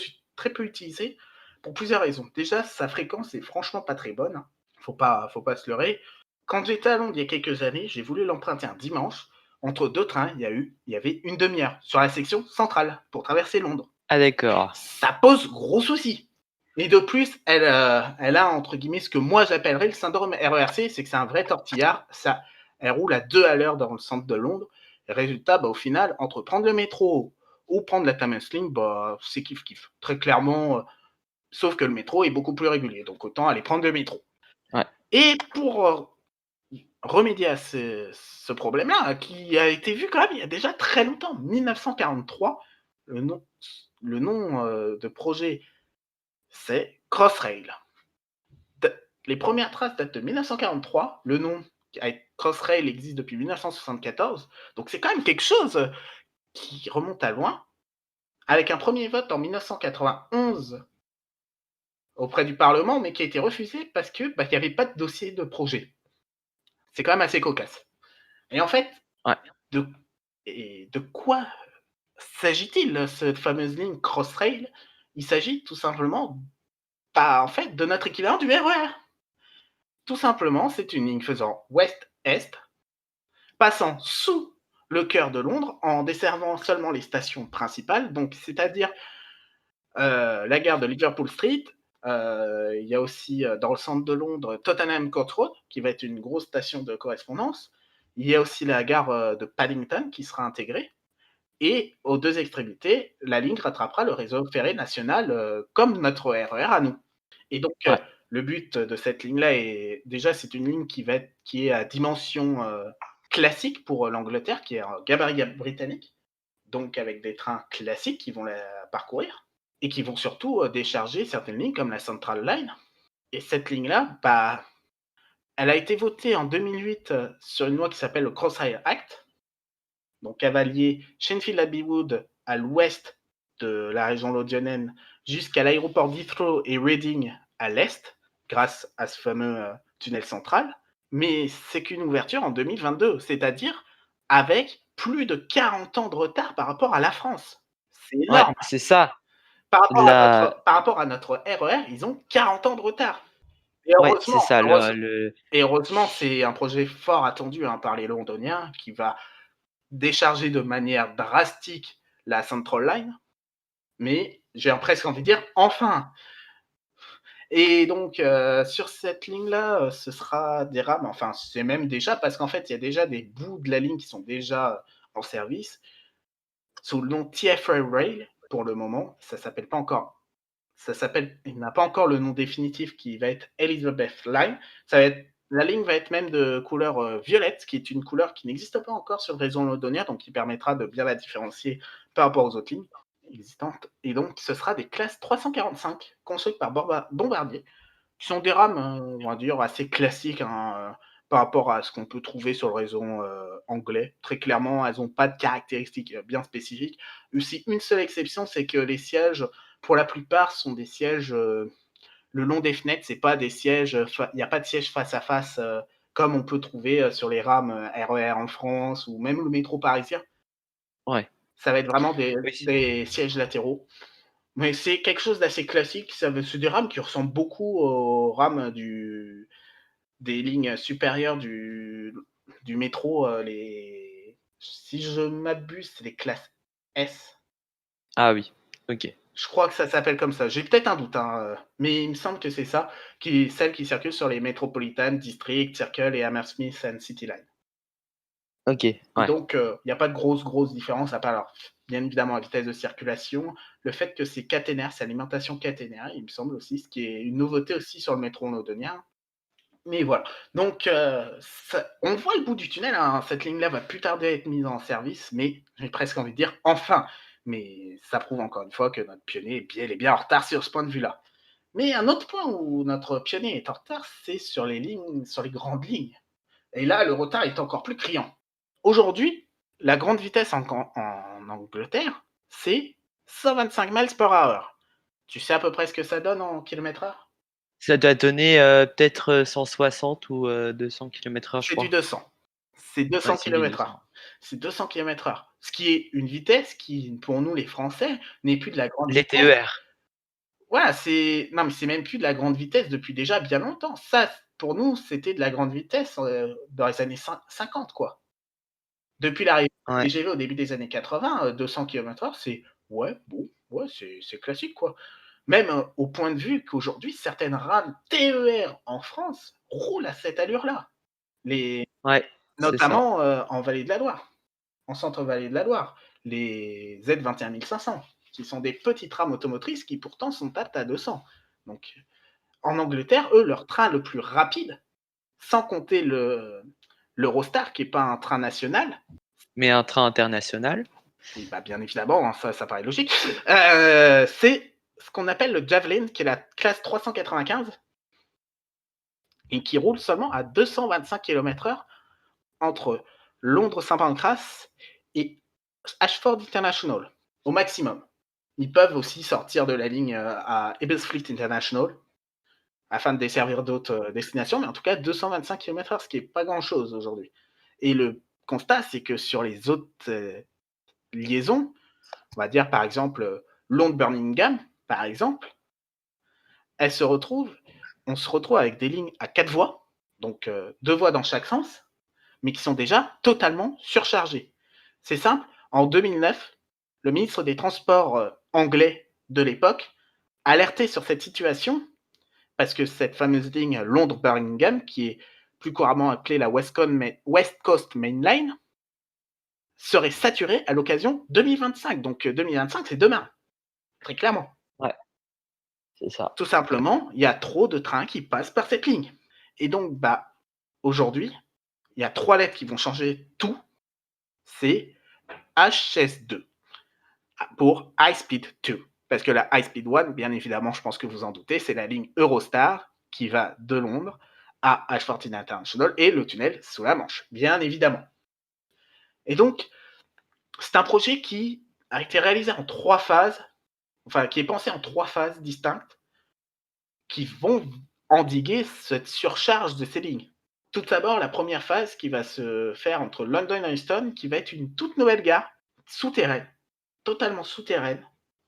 utilisée, pour plusieurs raisons. Déjà, sa fréquence est franchement pas très bonne, hein. Faut pas se leurrer. Quand j'étais à Londres il y a quelques années, j'ai voulu l'emprunter un dimanche. Entre deux trains, il y avait une demi-heure sur la section centrale pour traverser Londres. Ah d'accord. Ça pose gros souci. Et de plus, elle a entre guillemets ce que moi j'appellerais le syndrome RERC, c'est que c'est un vrai tortillard. Elle roule à 2 à l'heure dans le centre de Londres. Et résultat, au final, entre prendre le métro ou prendre la Thameslink, c'est kiff-kiff. Très clairement, sauf que le métro est beaucoup plus régulier. Donc autant aller prendre le métro. Ouais. Et pour remédier à ce problème-là, qui a été vu quand même il y a déjà très longtemps, 1943, le nom de projet, c'est Crossrail. Les premières traces datent de 1943, le nom avec Crossrail existe depuis 1974, donc c'est quand même quelque chose qui remonte à loin, avec un premier vote en 1991 auprès du Parlement, mais qui a été refusé parce que il n'y avait pas de dossier de projet. C'est quand même assez cocasse. Et en fait, Ouais. de quoi s'agit-il, cette fameuse ligne Crossrail? Il s'agit tout simplement, en fait, de notre équivalent du RER. Tout simplement, c'est une ligne faisant ouest-est, passant sous le cœur de Londres, en desservant seulement les stations principales, donc c'est-à-dire la gare de Liverpool Street. Il y a aussi dans le centre de Londres Tottenham Court Road, qui va être une grosse station de correspondance. Il y a aussi la gare de Paddington qui sera intégrée. Et aux deux extrémités, la ligne rattrapera le réseau ferré national comme notre RER à nous. Et donc, Ouais. le but de cette ligne-là est déjà, c'est une ligne qui est à dimension classique pour l'Angleterre, qui est un gabarit britannique, donc avec des trains classiques qui vont la parcourir et qui vont surtout décharger certaines lignes comme la Central Line. Et cette ligne-là, elle a été votée en 2008 sur une loi qui s'appelle le Crossrail Act, donc cavalier Shenfield Abbey Wood à l'ouest de la région londonienne jusqu'à l'aéroport d'Heathrow et Reading à l'est, grâce à ce fameux tunnel central. Mais c'est qu'une ouverture en 2022, c'est-à-dire avec plus de 40 ans de retard par rapport à la France. C'est Ouais, énorme. c'est ça. Par rapport à La notre RER, ils ont 40 ans de retard. Et Ouais, c'est ça heureusement, c'est un projet fort attendu par les Londoniens qui va décharger de manière drastique la Central Line, mais j'ai presque envie de dire enfin. Et donc, sur cette ligne-là, ce sera des rames, enfin, c'est même déjà parce qu'en fait, il y a déjà des bouts de la ligne qui sont déjà en service sous le nom TfL Rail pour le moment. Il n'a pas encore le nom définitif qui va être Elizabeth Line. La ligne va être même de couleur violette, qui est une couleur qui n'existe pas encore sur le réseau londonien, donc qui permettra de bien la différencier par rapport aux autres lignes existantes. Et donc, ce sera des classes 345 construites par Bombardier, qui sont des rames, on va dire, assez classiques par rapport à ce qu'on peut trouver sur le réseau anglais. Très clairement, elles n'ont pas de caractéristiques bien spécifiques. Aussi, une seule exception, c'est que les sièges, pour la plupart, sont des sièges le long des fenêtres. C'est pas des sièges, il n'y a pas de siège face à face comme on peut trouver sur les rames RER en France ou même le métro parisien. Ouais. Ça va être vraiment Oui. des sièges latéraux. Mais c'est quelque chose d'assez classique. C'est des rames qui ressemblent beaucoup aux rames des lignes supérieures du métro. Si je m'abuse, c'est les classes S. Ah oui, OK. Je crois que ça s'appelle comme ça. J'ai peut-être un doute, mais il me semble que c'est ça, celles qui circulent sur les Metropolitan District, Circle et Hammersmith and City Line. OK, Et ouais. donc, il n'y a pas de grosse différence à part, alors, bien évidemment, la vitesse de circulation, le fait que c'est caténaire, c'est alimentation caténaire, il me semble aussi, ce qui est une nouveauté aussi sur le métro londonien. Mais voilà, donc on voit le bout du tunnel, cette ligne-là va plus tarder à être mise en service, mais j'ai presque envie de dire enfin. Mais ça prouve encore une fois que notre pionnier est bien en retard sur ce point de vue-là. Mais un autre point où notre pionnier est en retard, c'est sur les grandes lignes. Et là, le retard est encore plus criant. Aujourd'hui, la grande vitesse en Angleterre, c'est 125 miles per hour. Tu sais à peu près ce que ça donne en kilomètres-heure? Ça doit donner, peut-être, 160 ou 200 km/h, je C'est du crois. 200. C'est Ouais, 200 c'est du km/h. 200. C'est 200 km/h. Ce qui est une vitesse qui, pour nous les Français, n'est plus de la grande Les vitesse. TER. Voilà, c'est non, mais c'est même plus de la grande vitesse depuis déjà bien longtemps. Ça, pour nous, c'était de la grande vitesse, dans les années 50, quoi. Depuis l'arrivée Ouais, du TGV au début des années 80, 200 km/h, c'est ouais, bon, ouais, c'est classique, quoi. Même, au point de vue qu'aujourd'hui, certaines rames TER en France roulent à cette allure-là. Les ouais, c'est ça. Notamment, en Vallée de la Loire, en centre Vallée de la Loire, les Z21500, qui sont des petites rames automotrices qui pourtant sont aptes à 200. Donc en Angleterre, eux, leur train le plus rapide, sans compter l'Eurostar qui est pas un train national, Mais un train international? oui, bah, bien évidemment, hein, ça paraît logique, c'est ce qu'on appelle le Javelin, qui est la classe 395 et qui roule seulement à 225 km/h entre Londres-Saint Pancras et Ashford International, au maximum. Ils peuvent aussi sortir de la ligne à Ebbsfleet International afin de desservir d'autres destinations, mais en tout cas 225 km/h, ce qui n'est pas grand-chose aujourd'hui. Et le constat, c'est que sur les autres liaisons, on va dire par exemple Londres-Birmingham, par exemple, elles se retrouvent, on se retrouve avec des lignes à 4 voies, donc 2 voies dans chaque sens, mais qui sont déjà totalement surchargées. C'est simple, en 2009, le ministre des Transports anglais de l'époque alertait sur cette situation parce que cette fameuse ligne Londres-Birmingham, qui est plus couramment appelée la West Coast Main Line, serait saturée à l'occasion 2025. Donc 2025, c'est demain, très clairement. Ouais, c'est ça. Tout simplement, il y a trop de trains qui passent par cette ligne. Et donc, bah, aujourd'hui, il y a 3 lettres qui vont changer tout. C'est HS2 pour High Speed 2. Parce que la High Speed 1, bien évidemment, je pense que vous en doutez, c'est la ligne Eurostar qui va de Londres à Ashford International et le tunnel sous la Manche, bien évidemment. Et donc, c'est un projet qui a été réalisé en 3 phases, enfin, qui est pensé en 3 phases distinctes, qui vont endiguer cette surcharge de ces lignes. Tout d'abord, la première phase qui va se faire entre London et Euston, qui va être une toute nouvelle gare souterraine, totalement souterraine,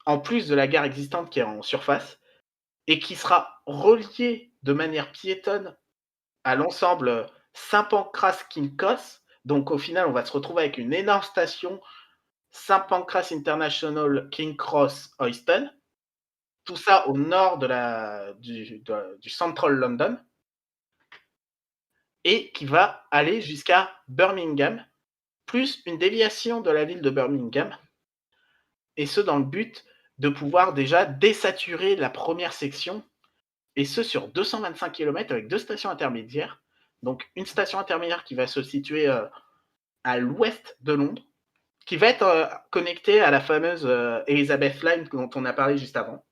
en plus de la gare existante qui est en surface, et qui sera reliée de manière piétonne à l'ensemble Saint-Pancras-King Cross. Donc au final, on va se retrouver avec une énorme station Saint-Pancras International King Cross Euston, tout ça au nord du Central London, et qui va aller jusqu'à Birmingham, plus une déviation de la ville de Birmingham, et ce dans le but de pouvoir déjà désaturer la première section, et ce sur 225 km avec 2 stations intermédiaires. Donc une station intermédiaire qui va se situer à l'ouest de Londres, qui va être connectée à la fameuse Elizabeth Line dont on a parlé juste avant,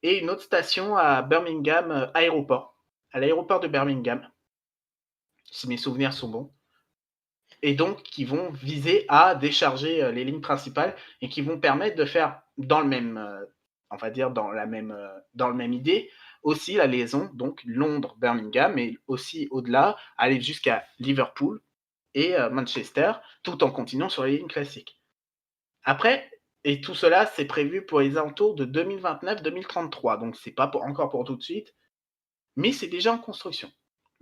et une autre station à Birmingham Aéroport, à l'aéroport de Birmingham, si mes souvenirs sont bons, et donc qui vont viser à décharger les lignes principales et qui vont permettre de faire dans le même, on va dire dans le même idée, aussi la liaison donc Londres-Birmingham, mais aussi au-delà, aller jusqu'à Liverpool et Manchester, tout en continuant sur les lignes classiques. Après, et tout cela, c'est prévu pour les alentours de 2029-2033, donc c'est pas encore pour tout de suite, mais c'est déjà en construction.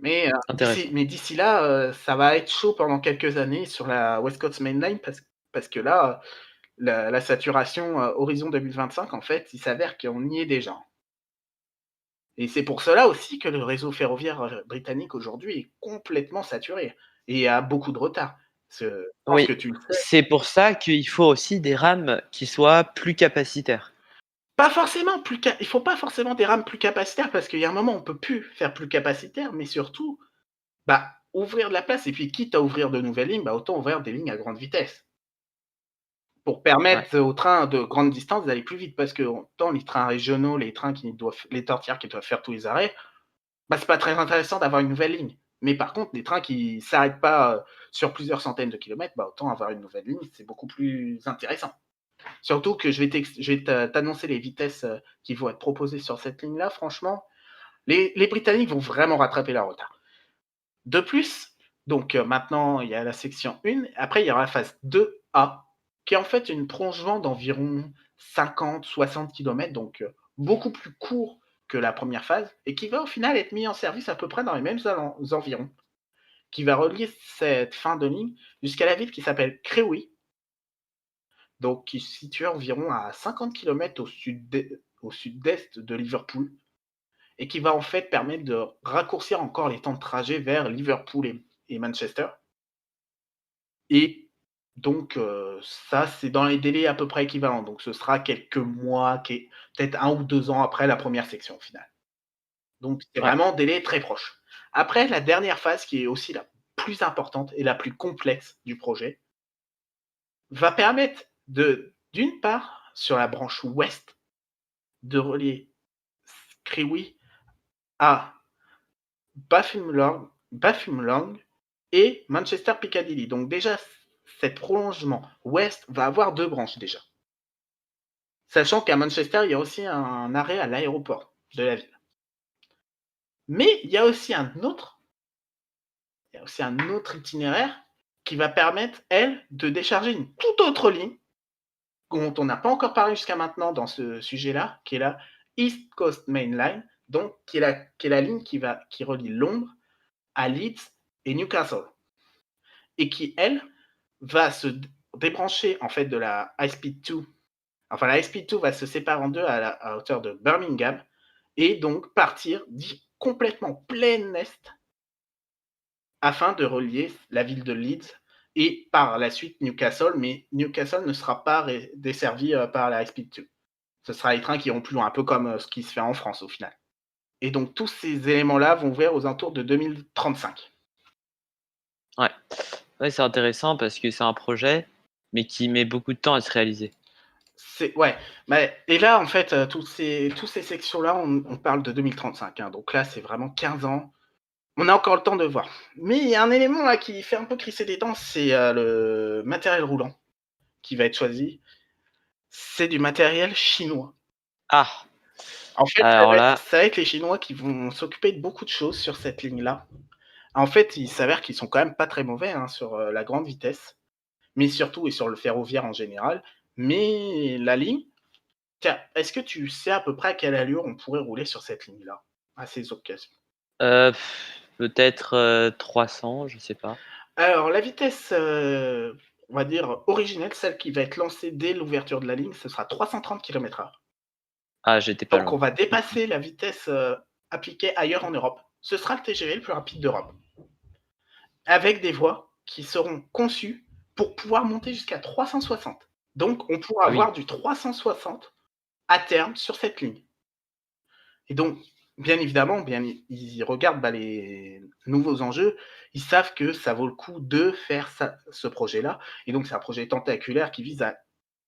Mais Intéressant. d'ici là, ça va être chaud pendant quelques années sur la West Coast Main Line parce que là, la saturation, horizon 2025, en fait, il s'avère qu'on y est déjà. Et c'est pour cela aussi que le réseau ferroviaire, britannique aujourd'hui est complètement saturé et a beaucoup de retard. Je pense Oui, que tu le sais. c'est pour ça qu'il faut aussi des rames qui soient plus capacitaires. Pas forcément il faut pas forcément des rames plus capacitaires parce qu'il y a un moment, on peut plus faire plus capacitaire, mais surtout, bah, ouvrir de la place et puis quitte à ouvrir de nouvelles lignes, bah, autant ouvrir des lignes à grande vitesse. Pour Ouais, permettre aux trains de grande distance d'aller plus vite parce que autant les trains régionaux, les trains qui doivent les tortières qui doivent faire tous les arrêts, bah, c'est pas très intéressant d'avoir une nouvelle ligne. Mais par contre, des trains qui ne s'arrêtent pas sur plusieurs centaines de kilomètres, bah, autant avoir une nouvelle ligne, c'est beaucoup plus intéressant. Surtout que je vais t'annoncer les vitesses qui vont être proposées sur cette ligne-là. Franchement, les Britanniques vont vraiment rattraper leur retard. De plus, donc maintenant, il y a la section 1. Après, il y aura la phase 2A, qui est en fait un prolongement d'environ 50-60 km, donc beaucoup plus court que la première phase, et qui va au final être mis en service à peu près dans les mêmes environs, qui va relier cette fin de ligne jusqu'à la ville qui s'appelle Crewe, donc qui se situe environ à 50 km au sud-est de Liverpool, et qui va en fait permettre de raccourcir encore les temps de trajet vers Liverpool et Manchester. Et donc, ça, c'est dans les délais à peu près équivalents. Donc, ce sera quelques mois, peut-être 1 ou 2 ans après la première section au final. Donc, c'est Ouais. vraiment délai très proche. Après, la dernière phase, qui est aussi la plus importante et la plus complexe du projet, va permettre d'une part, sur la branche ouest, de relier Crewe à Baffinland et Manchester Piccadilly. Donc déjà, cet prolongement ouest va avoir 2 branches déjà. Sachant qu'à Manchester, il y a aussi un arrêt à l'aéroport de la ville. Mais il y a aussi un autre itinéraire qui va permettre, elle, de décharger une toute autre ligne dont on n'a pas encore parlé jusqu'à maintenant dans ce sujet-là, qui est la East Coast Main Line, donc qui est la ligne qui relie Londres à Leeds et Newcastle, et qui, elle, va se débrancher en fait de la High Speed 2. Enfin, la High Speed 2 va se séparer en deux à hauteur de Birmingham et donc partir complètement plein est afin de relier la ville de Leeds et par la suite Newcastle, mais Newcastle ne sera pas desservi par la High Speed 2. Ce sera les trains qui iront plus loin, un peu comme ce qui se fait en France au final. Et donc tous ces éléments-là vont ouvrir aux alentours de 2035. Ouais. Ouais, c'est intéressant parce que c'est un projet, mais qui met beaucoup de temps à se réaliser. Ouais, et là en fait, toutes ces sections-là, on parle de 2035, hein, donc là c'est vraiment 15 ans. On a encore le temps de voir. Mais il y a un élément là qui fait un peu crisser des dents, c'est le matériel roulant qui va être choisi. C'est du matériel chinois. Ah! En fait, Alors là, ça va être les Chinois qui vont s'occuper de beaucoup de choses sur cette ligne-là. En fait, il s'avère qu'ils sont quand même pas très mauvais, hein, sur la grande vitesse, mais surtout et sur le ferroviaire en général. Mais la ligne, tiens, est-ce que tu sais à peu près à quelle allure on pourrait rouler sur cette ligne-là, à ces occasions? heu, peut-être, 300, je sais pas. Alors la vitesse, on va dire originelle, celle qui va être lancée dès l'ouverture de la ligne, ce sera 330 km/h. Ah, j'étais pas Donc on loin. va dépasser la vitesse, appliquée ailleurs en Europe. Ce sera le TGV le plus rapide d'Europe, avec des voies qui seront conçues pour pouvoir monter jusqu'à 360. Donc on pourra Ah oui, avoir du 360 à terme sur cette ligne. Et donc, bien évidemment, ils regardent, bah, les nouveaux enjeux. Ils savent que ça vaut le coup de faire ce projet-là. Et donc, c'est un projet tentaculaire qui vise à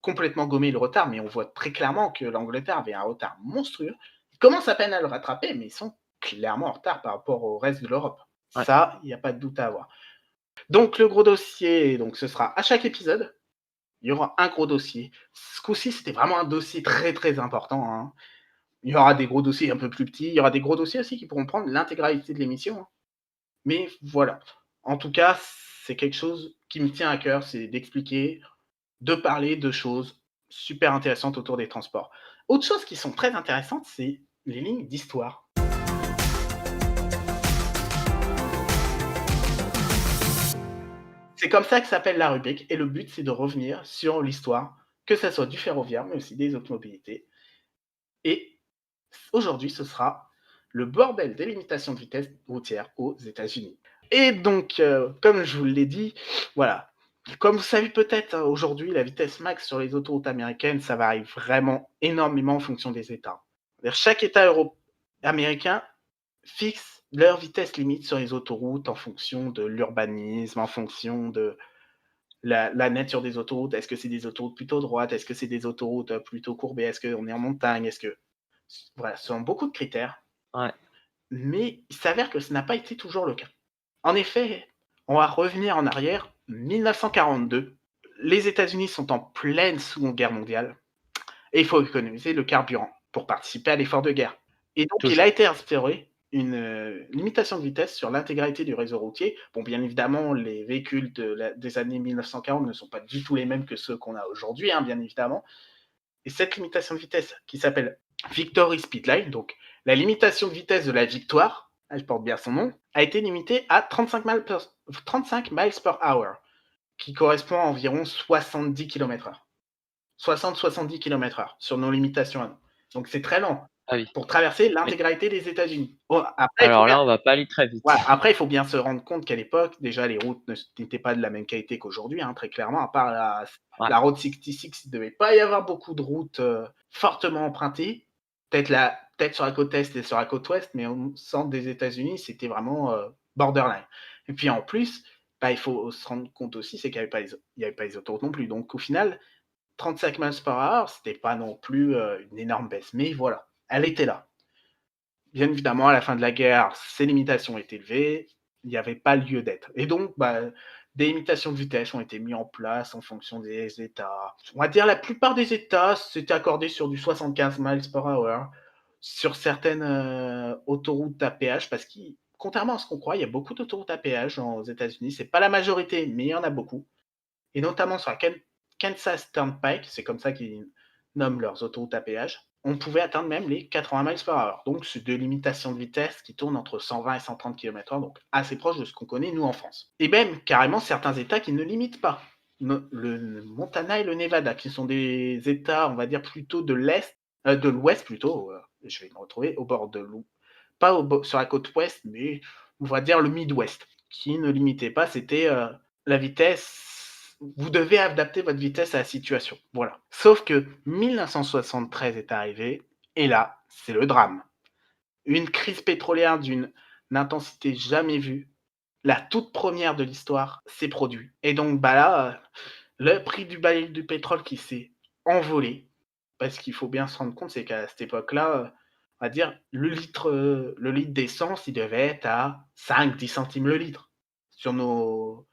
complètement gommer le retard. Mais on voit très clairement que l'Angleterre avait un retard monstrueux. Ils commencent à peine à le rattraper, mais ils sont clairement en retard par rapport au reste de l'Europe. ouais. Ça, il n'y a pas de doute à avoir. Donc, le gros dossier, donc, ce sera à chaque épisode, il y aura un gros dossier. Ce coup-ci, c'était vraiment un dossier très, très important, hein. Il y aura des gros dossiers un peu plus petits, il y aura des gros dossiers aussi qui pourront prendre l'intégralité de l'émission, hein. Mais voilà. En tout cas, c'est quelque chose qui me tient à cœur, c'est d'expliquer, de parler de choses super intéressantes autour des transports. Autre chose qui sont très intéressantes, c'est les lignes d'histoire. C'est comme ça que s'appelle la rubrique et le but, c'est de revenir sur l'histoire, que ça soit du ferroviaire, mais aussi des automobilités. Et aujourd'hui, ce sera le bordel des limitations de vitesse routière aux États-Unis. Et donc, comme je vous l'ai dit, voilà. Comme vous savez peut-être, aujourd'hui, la vitesse max sur les autoroutes américaines, ça varie vraiment énormément en fonction des États. C'est-à-dire chaque État américain fixe leur vitesse limite sur les autoroutes en fonction de l'urbanisme, en fonction de la nature des autoroutes. Est-ce que c'est des autoroutes plutôt droites? Est-ce que c'est des autoroutes plutôt courbées? Est-ce qu'on est en montagne? Voilà, ce sont beaucoup de critères, Ouais. mais il s'avère que ce n'a pas été toujours le cas. En effet, on va revenir en arrière. 1942, les États-Unis sont en pleine Seconde Guerre mondiale et il faut économiser le carburant pour participer à l'effort de guerre. Et donc, il a Toujours. été instauré une limitation de vitesse sur l'intégralité du réseau routier. Bon, bien évidemment, les véhicules des années 1940 ne sont pas du tout les mêmes que ceux qu'on a aujourd'hui, hein, bien évidemment. Et cette limitation de vitesse, qui s'appelle Victory Speedline, donc la limitation de vitesse de la victoire, elle porte bien son nom, a été limitée à 35 miles per hour, qui correspond à environ 70 km/h. 60-70 km/h sur nos limitations à nous. Donc c'est très lent Ah oui. pour traverser Mais l'intégralité des États-Unis. Oh, alors là, on va pas aller très vite. ouais, après, il faut bien se rendre compte qu'à l'époque, déjà, les routes n'étaient pas de la même qualité qu'aujourd'hui, hein, très clairement. À part Ouais. la Route 66, il ne devait pas y avoir beaucoup de routes fortement empruntées. Peut-être sur la côte est et sur la côte ouest, mais au centre des États-Unis, c'était vraiment borderline. Et puis en plus, bah, il faut se rendre compte aussi, c'est qu'il n'y avait pas les autoroutes non plus. Donc au final, 35 miles par heure, c'était pas non plus une énorme baisse. Mais voilà, elle était là. Bien évidemment, à la fin de la guerre, ces limitations étaient élevées, il n'y avait pas lieu d'être. Et donc, bah, des limitations de vitesse ont été mises en place en fonction des États. On va dire la plupart des États s'étaient accordés sur du 75 miles per hour sur certaines autoroutes à péage, parce que contrairement à ce qu'on croit, il y a beaucoup d'autoroutes à péage aux États-Unis. C'est pas la majorité, mais il y en a beaucoup. Et notamment sur la Kansas Turnpike, c'est comme ça qu'ils nomment leurs autoroutes à péage, on pouvait atteindre même les 80 miles par heure. Donc, c'est des limitations de vitesse qui tournent entre 120 et 130 km/h, donc assez proche de ce qu'on connaît nous en France. Et même carrément certains États qui ne limitent pas. Le Montana et le Nevada, qui sont des États, on va dire plutôt de l'Ouest plutôt. Je vais me retrouver au bord de l'eau, pas sur la côte ouest, mais on va dire le Midwest, qui ne limitait pas. C'était la vitesse, vous devez adapter votre vitesse à la situation. Voilà. Sauf que 1973 est arrivé, et là, c'est le drame. Une crise pétrolière d'une intensité jamais vue, la toute première de l'histoire, s'est produite. Et donc, bah là, le prix du baril du pétrole qui s'est envolé, parce qu'il faut bien se rendre compte, c'est qu'à cette époque-là, on va dire, le litre d'essence, il devait être à 5-10 centimes le litre sur nos,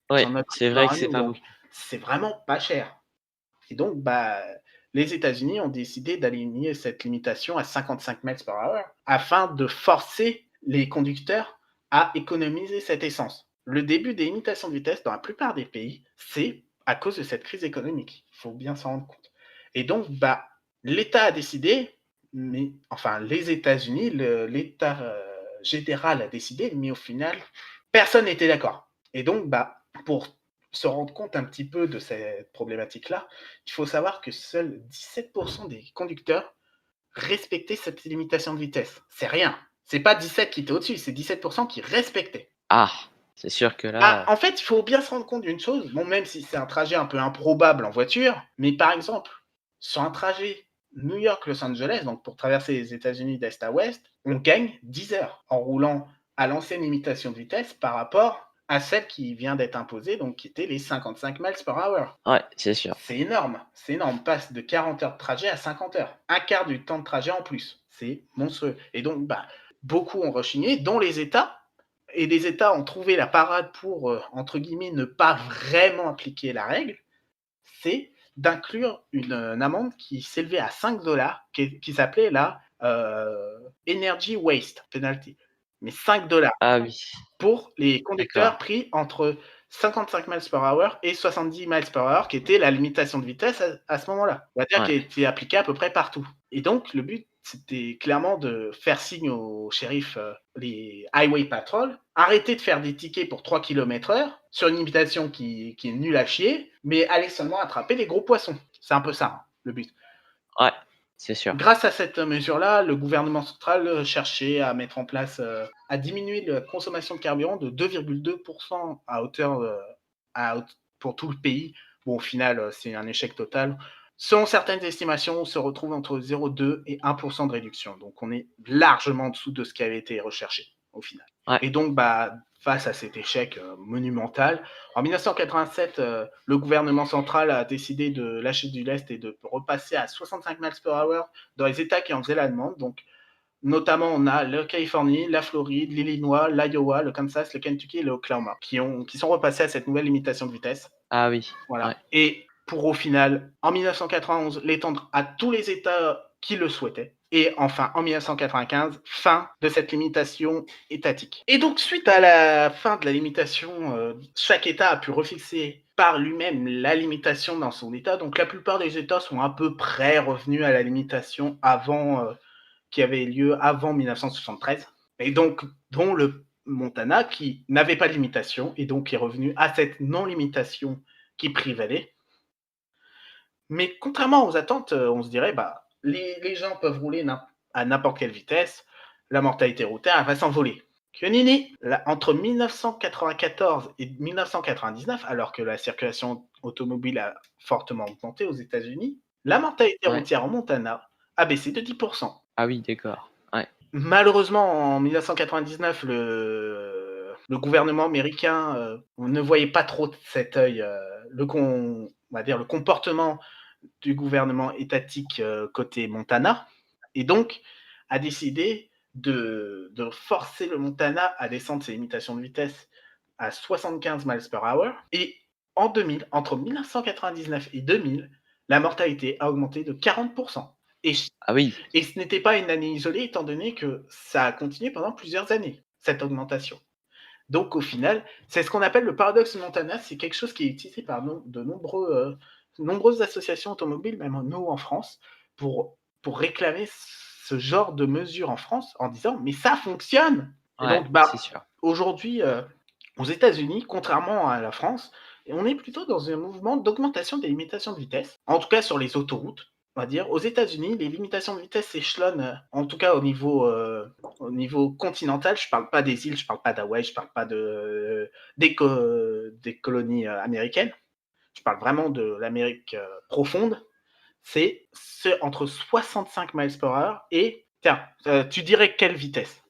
sur Ouais, notre c'est équivalent vrai que à c'est nous. pas Donc, beaucoup. c'est vraiment pas cher. Et donc, bah, les États-Unis ont décidé d'aligner cette limitation à 55 mètres par heure afin de forcer les conducteurs à économiser cette essence. Le début des limitations de vitesse dans la plupart des pays, c'est à cause de cette crise économique. Il faut bien s'en rendre compte. Et donc, bah, l'État a décidé, mais enfin, les États-Unis, l'État général a décidé, mais au final, personne n'était d'accord. Et donc, bah, pour se rendre compte un petit peu de cette problématique-là, il faut savoir que seuls 17% des conducteurs respectaient cette limitation de vitesse. C'est rien. C'est pas 17 qui étaient au-dessus, c'est 17% qui respectaient. Ah! C'est sûr que Ah, là, en fait, il faut bien se rendre compte d'une chose, bon, même si c'est un trajet un peu improbable en voiture, mais par exemple, sur un trajet New York-Los Angeles, donc pour traverser les États-Unis d'est à ouest, on gagne 10 heures en roulant à l'ancienne limitation de vitesse par rapport à celle qui vient d'être imposée, donc qui était les 55 miles per hour. ouais, c'est sûr. C'est énorme, c'est énorme. On passe de 40 heures de trajet à 50 heures. Un quart du temps de trajet en plus. C'est monstrueux. Et donc, bah, beaucoup ont rechigné, dont les États. Et les États ont trouvé la parade pour, entre guillemets, ne pas vraiment appliquer la règle. C'est d'inclure une amende qui s'élevait à 5 dollars, qui s'appelait la Energy Waste Penalty. Mais 5 dollars Ah oui, pour les conducteurs d'accord. pris entre 55 miles per hour et 70 miles per hour, qui était la limitation de vitesse à ce moment-là. On va dire Ouais, qu'elle était appliquée à peu près partout. Et donc, le but, c'était clairement de faire signe aux shérifs, les highway patrol, arrêter de faire des tickets pour 3 km/h sur une limitation qui est nulle à chier, mais aller seulement attraper les gros poissons. C'est un peu ça, hein, le but. ouais, c'est sûr. Grâce à cette mesure-là, le gouvernement central cherchait à mettre en place, à diminuer la consommation de carburant de 2,2% à hauteur, pour tout le pays. Bon, au final, c'est un échec total. Selon certaines estimations, on se retrouve entre 0,2 et 1% de réduction. Donc, on est largement en dessous de ce qui avait été recherché, au final. Ouais, Et donc, bah, face à cet échec monumental, en 1987, le gouvernement central a décidé de lâcher du lest et de repasser à 65 miles per hour dans les États qui en faisaient la demande. Donc, Notamment, on a la Californie, la Floride, l'Illinois, l'Iowa, le Kansas, le Kentucky et le Oklahoma qui sont repassés à cette nouvelle limitation de vitesse. Ah oui, ouais. Voilà. Et pour au final, en 1991, l'étendre à tous les États qui le souhaitaient. Et enfin, en 1995, fin de cette limitation étatique. Et donc, suite à la fin de la limitation, chaque État a pu refixer par lui-même la limitation dans son État. Donc, la plupart des États sont à peu près revenus à la limitation qui avait lieu avant 1973. Et donc, dont le Montana, qui n'avait pas de limitation, et donc est revenu à cette non-limitation qui prévalait. Mais contrairement aux attentes, on se dirait, bah, les gens peuvent rouler à n'importe quelle vitesse, la mortalité routière, elle va s'envoler. Que nini, entre 1994 et 1999, alors que la circulation automobile a fortement augmenté aux États-Unis, la mortalité Ouais. routière en Montana a baissé de 10%. Ah oui, d'accord. Ouais. Malheureusement, en 1999, le gouvernement américain on ne voyait pas trop de cet œil on va dire le comportement du gouvernement étatique côté Montana, et donc a décidé de forcer le Montana à descendre ses limitations de vitesse à 75 miles per hour. Et en 2000, entre 1999 et 2000, la mortalité a augmenté de 40%. Et Ah oui. et ce n'était pas une année isolée, étant donné que ça a continué pendant plusieurs années, cette augmentation. Donc au final, c'est ce qu'on appelle le paradoxe de Montana, c'est quelque chose qui est utilisé par de nombreuses associations automobiles, même nous en France, pour réclamer ce genre de mesures en France, en disant mais ça fonctionne. Et Ouais, donc c'est sûr. aujourd'hui, aux États-Unis, contrairement à la France, on est plutôt dans un mouvement d'augmentation des limitations de vitesse, en tout cas sur les autoroutes. On va dire, aux États-Unis, les limitations de vitesse s'échelonnent, en tout cas au niveau continental. Je ne parle pas des îles, je ne parle pas d'Hawaï, je ne parle pas des colonies américaines. Je parle vraiment de l'Amérique profonde. C'est entre 65 miles per hour et, tiens, tu dirais quelle vitesse?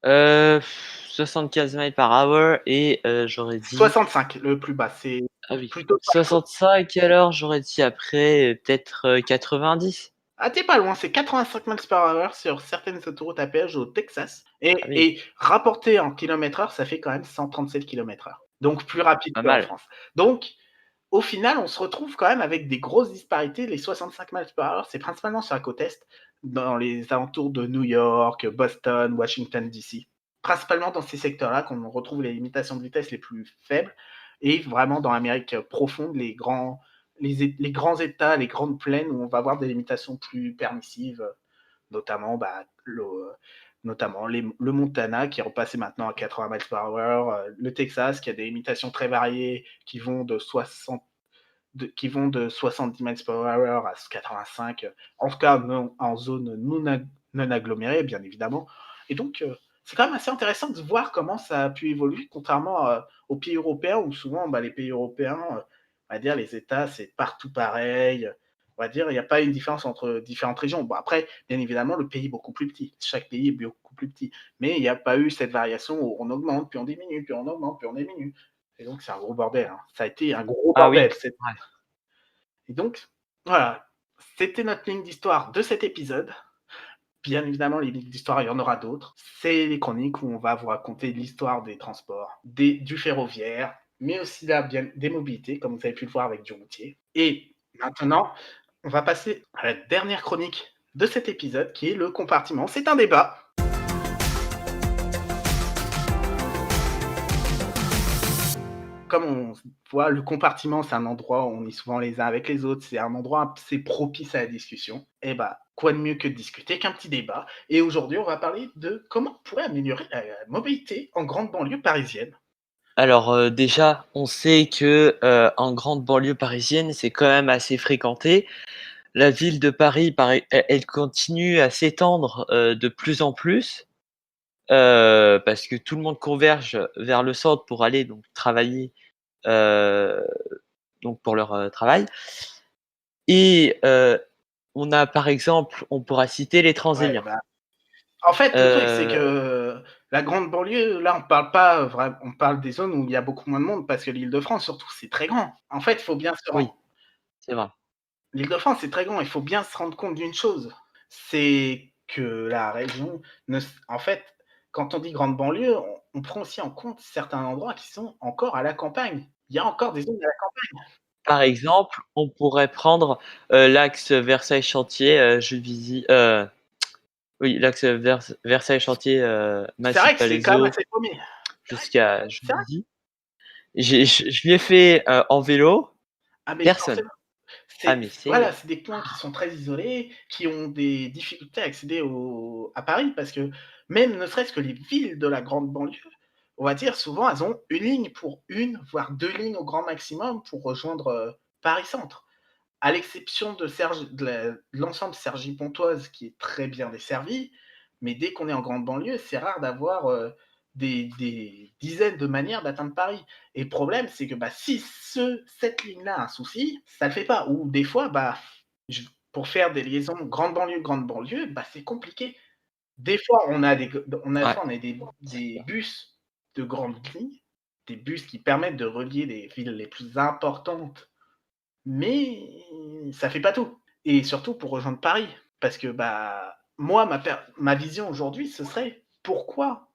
75 miles par hour et j'aurais dit 65, le plus bas. C'est ah oui, plutôt. 65 alors j'aurais dit après, peut-être, 90? Ah, t'es pas loin, c'est 85 miles per hour sur certaines autoroutes à péage au Texas. Ah oui, Et rapporté en kilomètres heure, ça fait quand même 137 kilomètres/heure. Donc plus rapide pas qu'en mal. France. Donc, au final, on se retrouve quand même avec des grosses disparités. Les 65 miles per hour, c'est principalement sur la côte Est, dans les alentours de New York, Boston, Washington, D.C. Principalement dans ces secteurs-là qu'on retrouve les limitations de vitesse les plus faibles. Et vraiment dans l'Amérique profonde, les grands États, les grandes plaines où on va avoir des limitations plus permissives, notamment, le Montana qui est repassé maintenant à 80 miles par hour, le Texas qui a des limitations très variées qui vont de 70 miles per hour à 85, en tout cas en zone non agglomérée, bien évidemment. Et donc, c'est quand même assez intéressant de voir comment ça a pu évoluer, contrairement aux pays européens, où souvent, les pays européens, on va dire, les États, c'est partout pareil. On va dire, il n'y a pas une différence entre différentes régions. Bon, après, bien évidemment, le pays est beaucoup plus petit. Chaque pays est beaucoup plus petit. Mais il n'y a pas eu cette variation où on augmente, puis on diminue, puis on augmente, puis on diminue. Et donc, c'est un gros bordel. Hein. Ça a été un gros Ah oui, bordel. ouais. Et donc, voilà. C'était notre ligne d'histoire de cet épisode. Bien évidemment, les lignes d'histoire, il y en aura d'autres. C'est les chroniques où on va vous raconter l'histoire des transports, du ferroviaire, mais aussi des mobilités, comme vous avez pu le voir avec du routier. Et maintenant, on va passer à la dernière chronique de cet épisode, qui est le compartiment. C'est un débat. Comme on voit, le compartiment, c'est un endroit où on est souvent les uns avec les autres, c'est un endroit assez propice à la discussion. Et quoi de mieux que de discuter qu'un petit débat. Et aujourd'hui, on va parler de comment on pourrait améliorer la mobilité en grande banlieue parisienne. Alors, déjà, on sait que, en grande banlieue parisienne, c'est quand même assez fréquenté. La ville de Paris, elle continue à s'étendre, de plus en plus, parce que tout le monde converge vers le centre pour aller donc travailler, heu, donc pour leur, travail et on a par exemple, on pourra citer les Ouais, Transiliens. en fait, le truc, c'est Heu, que la grande banlieue, là, on parle pas vraiment, on parle des zones où il y a beaucoup moins de monde parce que l'Île-de-France, surtout, c'est très grand. En fait, il faut bien se oui, rendre. c'est vrai. L'Île-de-France, c'est très grand. Il faut bien se rendre compte d'une chose, c'est que la région ne s en fait, quand on dit grande banlieue, on prend aussi en compte certains endroits qui sont encore à la campagne. Il y a encore des zones à la campagne. Par exemple, on pourrait prendre, l'axe Versailles-Chantier, Jules Vizy oui, l'axe Versailles-Chantier, C'est vrai Massy que c'est quand même Palaiseau assez paumé. jusqu'à C'est vrai. Juvisy. Je l'ai fait, en vélo, Ah mais personne. forcément, Ah c'est mais c'est voilà, c'est des coins qui sont très isolés, qui ont des difficultés à accéder à Paris parce que même ne serait-ce que les villes de la grande banlieue, on va dire souvent elles ont une ligne pour une, voire 2 lignes au grand maximum pour rejoindre, Paris centre. À l'exception de Cergy de l'ensemble Cergy-Pontoise qui est très bien desservi, mais dès qu'on est en grande banlieue, c'est rare d'avoir, des dizaines de manières d'atteindre Paris et le problème, c'est que, bah, si cette ligne-là a un souci, ça le fait pas ou des fois, bah, je pour faire des liaisons grande banlieue, bah, c'est compliqué. Des fois, ouais, on a c'est des clair. bus de grande ligne, des bus qui permettent de relier les villes les plus importantes mais ça fait pas tout et surtout pour rejoindre Paris. Parce que, bah, moi, ma vision aujourd'hui, ce serait: pourquoi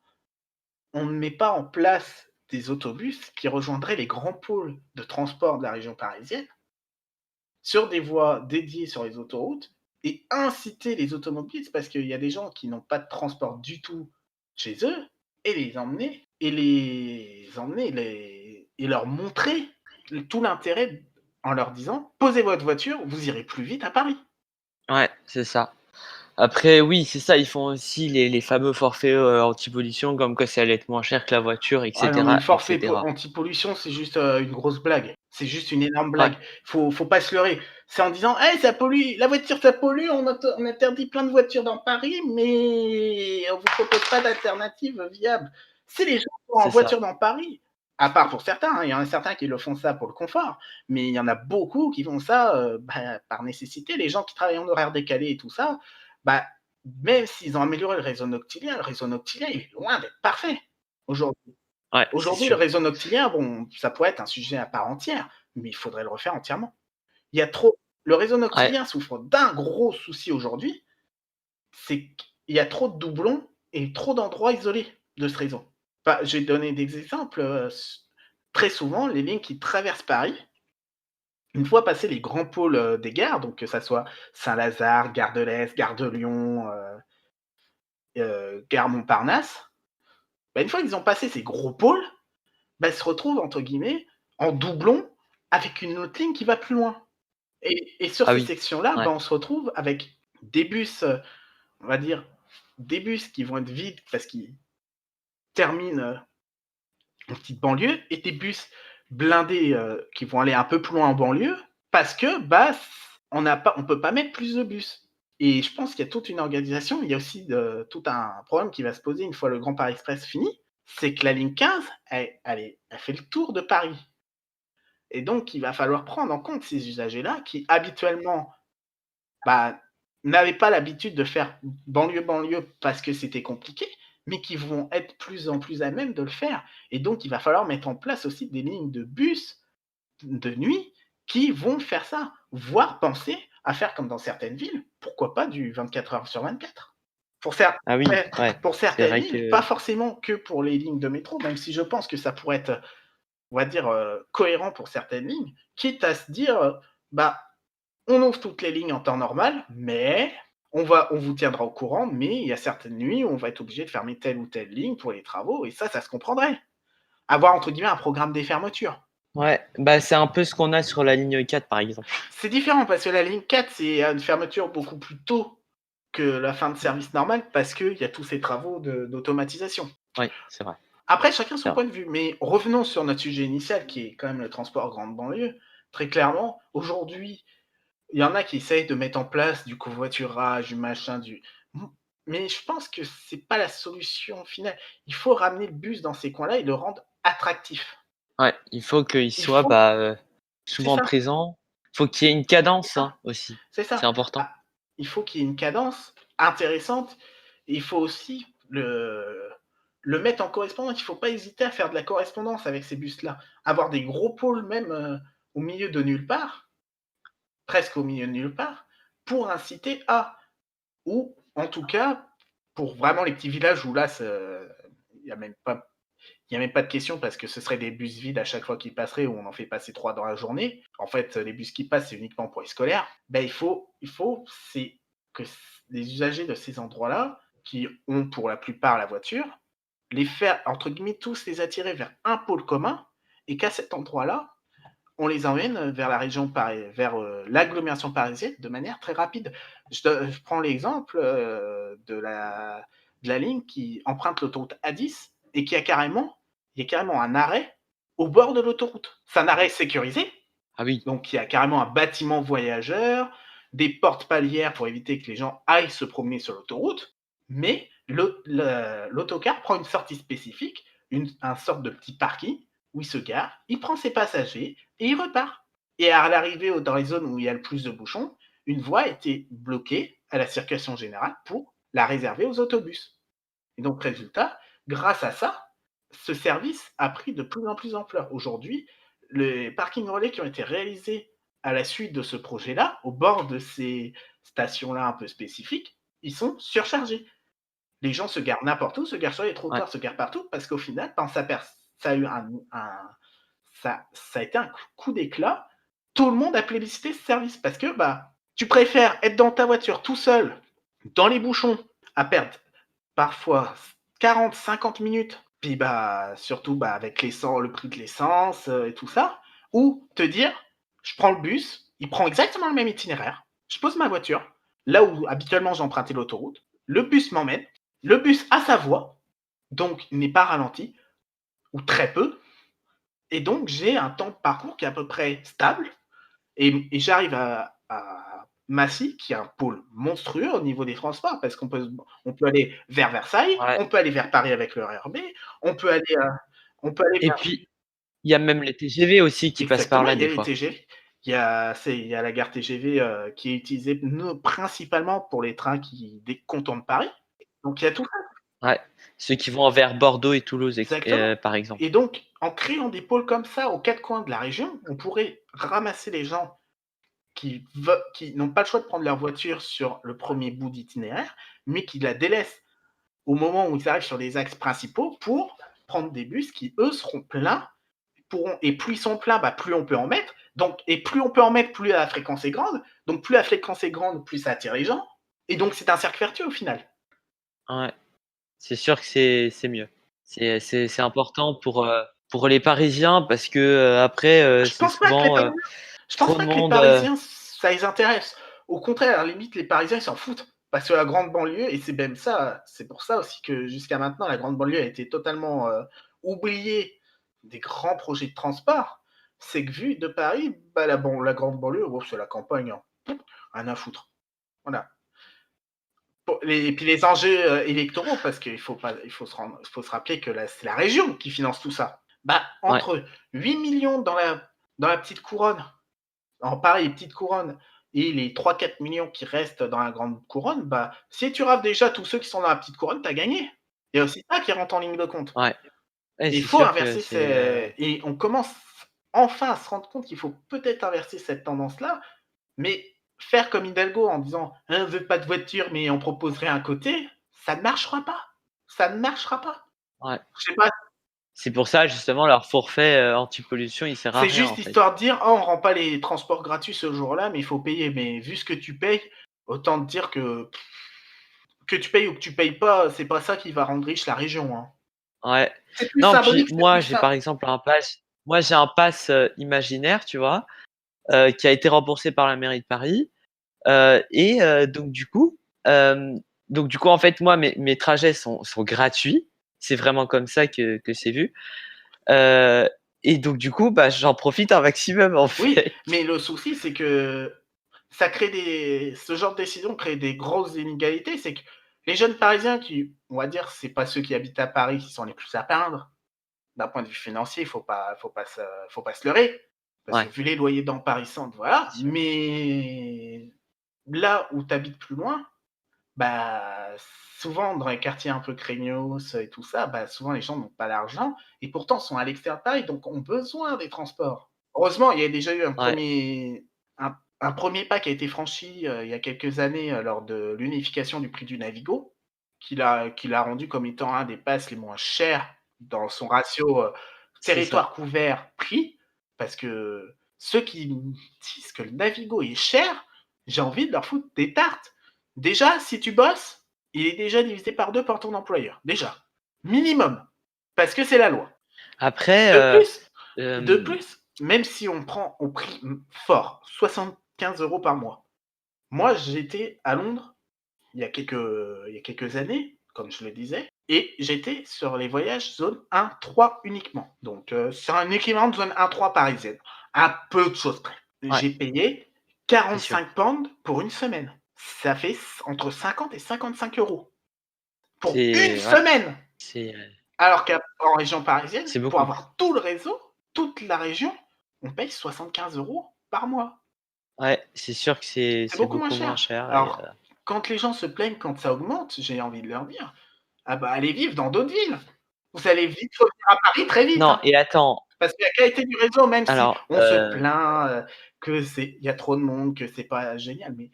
on ne met pas en place des autobus qui rejoindraient les grands pôles de transport de la région parisienne, sur des voies dédiées sur les autoroutes et inciter les automobilistes parce qu'il y a des gens qui n'ont pas de transport du tout chez eux et les leur montrer tout l'intérêt en leur disant: «Posez votre voiture, vous irez plus vite à Paris». Ouais, c'est ça. Après oui, c'est ça, ils font aussi les fameux forfaits, anti-pollution comme quoi ça allait être moins cher que la voiture et Ah non, mais le cetera et forfait cetera. anti-pollution, c'est juste, une grosse blague. C'est juste une énorme Ouais, blague. Faut pas se leurrer. C'est en disant: «Hey, ça pollue, la voiture ça pollue, on interdit plein de voitures dans Paris, mais on vous propose pas d'alternative viable». Si les gens vont en c'est ça. voiture dans Paris, à part pour certains, hein, il y en a certains qui le font ça pour le confort, mais il y en a beaucoup qui font ça, bah, par nécessité. Les gens qui travaillent en horaire décalé et tout ça, bah, même s'ils ont amélioré le réseau noctilien, il est loin d'être parfait aujourd'hui. Ouais, c'est Aujourd'hui, le sûr. réseau noctilien, bon, ça pourrait être un sujet à part entière, mais il faudrait le refaire entièrement. Il y a trop Le réseau Ouais, noctilien souffre d'un gros souci aujourd'hui, c'est qu'il y a trop de doublons et trop d'endroits isolés de ce réseau. Bah, je vais te donner des exemples, très souvent, les lignes qui traversent Paris, une fois passés les grands pôles, des gares, donc que ça soit Saint-Lazare, gare de l'Est, gare de Lyon, gare Montparnasse, bah, une fois qu'ils ont passé ces gros pôles, bah, se retrouve entre guillemets en doublon avec une autre ligne qui va plus loin. Et sur ah ces oui, sections-là, ouais, bah, on se retrouve avec des bus, on va dire, des bus qui vont être vides parce qu'ils terminent, en petite banlieue et des bus blindés, qui vont aller un peu plus loin en banlieue parce que, bah, on peut pas mettre plus de bus. Et je pense qu'il y a toute une organisation, il y a aussi tout un problème qui va se poser une fois le Grand Paris Express fini, c'est que la ligne 15, elle fait le tour de Paris. Et donc, il va falloir prendre en compte ces usagers-là qui habituellement, bah, n'avaient pas l'habitude de faire banlieue parce que c'était compliqué, mais qui vont être plus en plus à même de le faire. Et donc, il va falloir mettre en place aussi des lignes de bus de nuit qui vont faire ça, voire penser à faire comme dans certaines villes, pourquoi pas du 24 heures sur 24. Pour cer ah oui, ouais, ouais, pour c'est certaines vrai lignes, que pas forcément que pour les lignes de métro, même si je pense que ça pourrait être, on va dire, cohérent pour certaines lignes, quitte à se dire, bah, on ouvre toutes les lignes en temps normal, mais on vous tiendra au courant, mais il y a certaines nuits où on va être obligé de fermer telle ou telle ligne pour les travaux, et ça se comprendrait. Avoir entre guillemets un programme des fermetures. ouais, bah, c'est un peu ce qu'on a sur la ligne 4 par exemple. C'est différent parce que la ligne 4, c'est une fermeture beaucoup plus tôt que la fin de service normale parce qu'il y a tous ces travaux d'automatisation. Oui, c'est vrai, Après, chacun c'est son vrai. point de vue, mais revenons sur notre sujet initial qui est quand même le transport grande banlieue. Très clairement, aujourd'hui, il y en a qui essayent de mettre en place du covoiturage, du machin, mais je pense que c'est pas la solution finale. Il faut ramener le bus dans ces coins-là et le rendre attractif. Ouais, il faut qu'il Il soit, faut bah, C'est souvent ça, présent. Faut qu'il y ait une c'est cadence, ça, hein, aussi. c'est ça. C'est important. Ah, il faut qu'il y ait une cadence intéressante. Il faut aussi le mettre en correspondance. Il faut pas hésiter à faire de la correspondance avec ces bus-là. Avoir des gros pôles même, au milieu de nulle part, presque au milieu de nulle part, pour inciter à ou En tout cas, pour vraiment les petits villages où là, il n'y a même pas il y a même pas de question parce que ce serait des bus vides à chaque fois qu'ils passeraient où on en fait passer 3 dans la journée. En fait, les bus qui passent, c'est uniquement pour les scolaires. Ben, il faut c'est que les usagers de ces endroits-là, qui ont pour la plupart la voiture, les faire, entre guillemets, tous les attirer vers un pôle commun et qu'à cet endroit-là, on les emmène vers la région vers l'agglomération parisienne de manière très rapide. Je prends l'exemple de la ligne qui emprunte l'autoroute A10 et il y a carrément un arrêt au bord de l'autoroute. C'est un arrêt sécurisé, Ah oui, donc il y a carrément un bâtiment voyageur, des portes palières pour éviter que les gens aillent se promener sur l'autoroute, mais l'autocar prend une sortie spécifique, un sorte de petit parking où il se gare, il prend ses passagers et il repart. Et à l'arrivée dans les zones où il y a le plus de bouchons, une voie a été bloquée à la circulation générale pour la réserver aux autobus. Et donc, résultat, grâce à ça, ce service a pris de plus en plus d'ampleur. Aujourd'hui, les parkings relais qui ont été réalisés à la suite de ce projet-là, au bord de ces stations-là un peu spécifiques, ils sont surchargés. Les gens se garent n'importe où, se garent sur les ouais. trottoirs, se garent partout, parce qu'au final, ben, ça a eu ça a été un coup d'éclat. Tout le monde a plébiscité ce service parce que bah, tu préfères être dans ta voiture tout seul, dans les bouchons, à perdre parfois 40, 50 minutes, puis bah, surtout bah, avec l'essence, le prix de l'essence et tout ça, ou te dire, je prends le bus, il prend exactement le même itinéraire, je pose ma voiture, là où habituellement j'empruntais l'autoroute, le bus m'emmène, le bus a sa voie, donc il n'est pas ralenti, ou très peu, et donc j'ai un temps de parcours qui est à peu près stable, et j'arrive à Massy, qui est un pôle monstrueux au niveau des transports, parce on peut aller vers Versailles, Ouais. on peut aller vers Paris avec le RER B, on peut aller, on peut aller Et vers puis, il y a même les TGV aussi qui passent par exactement, là il y a des les fois. TGV. Il y a la gare TGV, qui est utilisée principalement pour les trains qui contournent Paris. Donc il y a tout ça. Ouais, ceux qui vont vers Bordeaux et Toulouse Exactement. par exemple. Et donc, en créant des pôles comme ça aux 4 coins de la région, on pourrait ramasser les gens qui n'ont pas le choix de prendre leur voiture sur le premier bout d'itinéraire, mais qui la délaissent au moment où ils arrivent sur les axes principaux pour prendre des bus qui, eux, seront pleins. Et plus ils sont pleins, bah, plus on peut en mettre. Donc, et plus on peut en mettre, plus la fréquence est grande. Donc, plus la fréquence est grande, plus ça attire les gens. Et donc, c'est un cercle vertueux au final. Ouais, c'est sûr que c'est mieux. C'est important pour les Parisiens parce que, après, Je c'est pense pas que les souvent, Parisiens, je pense trop de pas que les monde, Parisiens, ça les intéresse. Au contraire, à la limite, les Parisiens, ils s'en foutent. Parce que la grande banlieue, et c'est même ça, c'est pour ça aussi que jusqu'à maintenant, la grande banlieue a été totalement oubliée des grands projets de transport. C'est que vu de Paris, bah, la grande banlieue, oh, c'est la campagne, hein. Rien à foutre. Voilà. Et puis les enjeux électoraux, parce qu'il faut pas, il faut se rappeler que c'est la région qui finance tout ça. Bah, ouais, entre 8 millions dans la petite couronne, en Paris, petite couronne, et les 3, 4 millions qui restent dans la grande couronne, bah, si tu raves déjà tous ceux qui sont dans la petite couronne, tu as gagné. Il y a aussi ça qui rentre en ligne de compte. ouais. Ouais, Et il c'est faut sûr que inverser et on commence enfin à se rendre compte qu'il faut peut-être inverser cette tendance-là, mais faire comme Hidalgo en disant: «On veut pas de voiture, mais on proposerait un côté», ça ne marchera pas. Ça ne marchera pas. ouais. Je sais pas, C'est pour ça justement leur forfait, anti-pollution, il sert à c'est rien juste en fait. histoire de dire: «Oh, on rend pas les transports gratuits ce jour-là, mais il faut payer». Mais vu ce que tu payes, autant te dire que tu payes ou que tu payes pas, c'est pas ça qui va rendre riche la région, hein. Ouais. C'est plus Non, puis symbolique, c'est moi plus j'ai ça. par exemple j'ai un pass, imaginaire, tu vois? Qui a été remboursé par la mairie de Paris, et donc du coup, en fait, moi, mes trajets sont gratuits. C'est vraiment comme ça que c'est vu, heu et donc du coup, bah, j'en profite un maximum, en Oui, fait. mais le souci, c'est que ça crée ce genre de décision crée des grosses inégalités. C'est que les jeunes Parisiens qui, on va dire, c'est pas ceux qui habitent à Paris qui sont les plus à plaindre. D'un point de vue financier, faut pas se leurrer. Parce que Ouais, vu les loyers dans Paris centre, c'est voilà. sûr. Mais là où tu habites plus loin, bah, souvent dans les quartiers un peu craignos et tout ça, bah, souvent les gens n'ont pas l'argent et pourtant sont à l'extérieur de Paris, donc ont besoin des transports. Heureusement, il y a déjà eu un Ouais, premier, un premier pas qui a été franchi, il y a quelques années, lors de l'unification du prix du Navigo, qu'il a rendu comme étant un des passes les moins chers dans son ratio, C'est ça. territoire couvert prix. Parce que ceux qui me disent que le Navigo est cher, j'ai envie de leur foutre des tartes. Déjà, si tu bosses, il est déjà divisé par 2 par ton employeur, déjà, minimum, parce que c'est la loi. Après, De plus de hem, plus, même si on prend au prix, fort, 75 € par mois. Moi, j'étais à Londres il y a quelques années, comme je le disais, et j'étais sur les voyages zone 1-3 uniquement. Donc, c'est un équivalent de zone 1-3 parisienne, à peu de choses près. ouais, J'ai payé c'est sûr. 45 pounds pour une semaine. Ça fait entre 50 et 55 € pour une C'est ouais, semaine! c'est, Alors qu'en région parisienne, c'est pour beaucoup. avoir tout le réseau, toute la région, on paye 75 € par mois. Ouais, c'est sûr que c'est C'est c'est beaucoup moins beaucoup moins cher. cher et Alors, quand les gens se plaignent quand ça augmente, j'ai envie de leur dire: «Ah bah, allez vivre dans d'autres villes. Vous allez vite revenir à Paris très vite, non hein». et attends, Parce que la qualité du réseau, même si alors, on se plaint, que c'est il y a trop de monde, que c'est pas génial, mais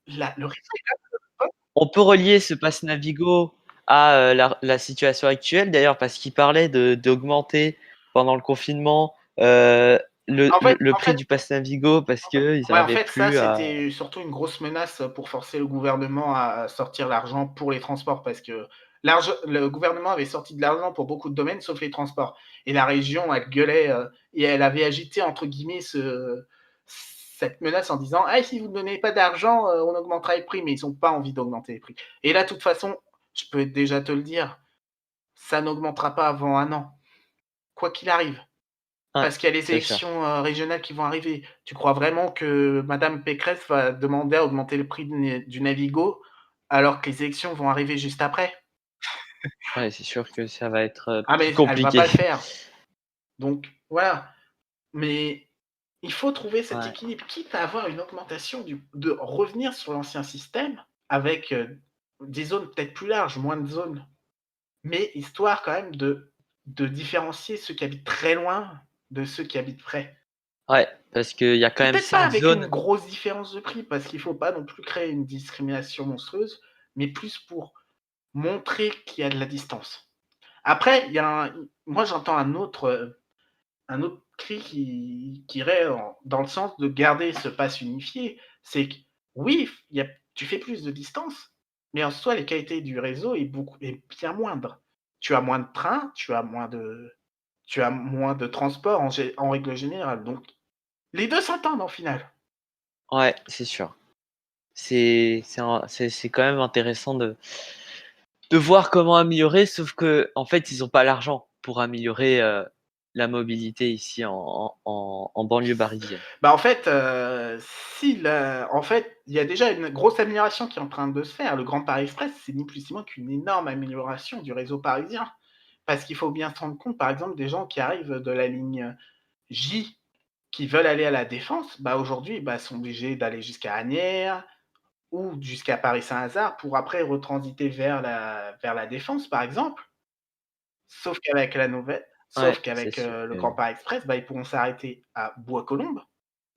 le réseau est là. on peut relier ce pass Navigo à, la situation actuelle d'ailleurs parce qu'il parlait d'augmenter pendant le confinement, En fait le en prix fait du pass Navigo parce qu'ils ouais, en arrivaient fait, ça, plus à c'était surtout une grosse menace pour forcer le gouvernement à sortir l'argent pour les transports, parce que le gouvernement avait sorti de l'argent pour beaucoup de domaines, sauf les transports, et la région, elle gueulait, et elle avait agité, entre guillemets, cette menace en disant: «Ah, si vous ne donnez pas d'argent, on augmentera les prix», mais ils ont pas envie d'augmenter les prix, et là, de toute façon, je peux déjà te le dire, ça n'augmentera pas avant 1 an, quoi qu'il arrive. ouais, Parce qu'il y a les c'est sûr. élections, régionales qui vont arriver. Tu crois vraiment que madame Pécresse va demander à augmenter le prix du Navigo, alors que les élections vont arriver juste après? Ouais, c'est sûr que ça va être, Ah, plus mais elle va compliqué. pas le faire. Donc voilà, mais il faut trouver cet Ouais, équilibre, quitte à avoir une augmentation de revenir sur l'ancien système avec, des zones peut-être plus larges, moins de zones, mais histoire quand même de différencier ceux qui habitent très loin de ceux qui habitent près. ouais, parce qu'il y a quand même Peut-être pas 5 avec une zones. grosse différence de prix, parce qu'il faut pas non plus créer une discrimination monstrueuse, mais plus pour montrer qu'il y a de la distance. Après, il y a un moi j'entends un autre cri qui irait dans le sens de garder ce pass unifié. C'est que oui, il y a tu fais plus de distance, mais en soi, la qualité du réseau est bien moindre. Tu as moins de trains, tu as moins de transports en règle générale, donc les 2 s'entendent en final. Ouais, c'est sûr. C'est quand même intéressant de voir comment améliorer, sauf qu'en fait, ils ont pas l'argent pour améliorer, la mobilité ici en banlieue parisienne. Bah, en fait, si la en fait, il y a déjà une grosse amélioration qui est en train de se faire. Le Grand Paris Express, c'est ni plus ni moins qu'une énorme amélioration du réseau parisien. Parce qu'il faut bien se rendre compte, par exemple, des gens qui arrivent de la ligne J, qui veulent aller à La Défense, bah, aujourd'hui, bah, sont obligés d'aller jusqu'à Asnières ou jusqu'à Paris-Saint-Lazare pour après retransiter vers la Défense, par exemple. Sauf qu'avec la nouvelle Ouais, sauf c'est qu'avec, sûr le que Grand Paris Express, bah, ils pourront s'arrêter à Bois-Colombes,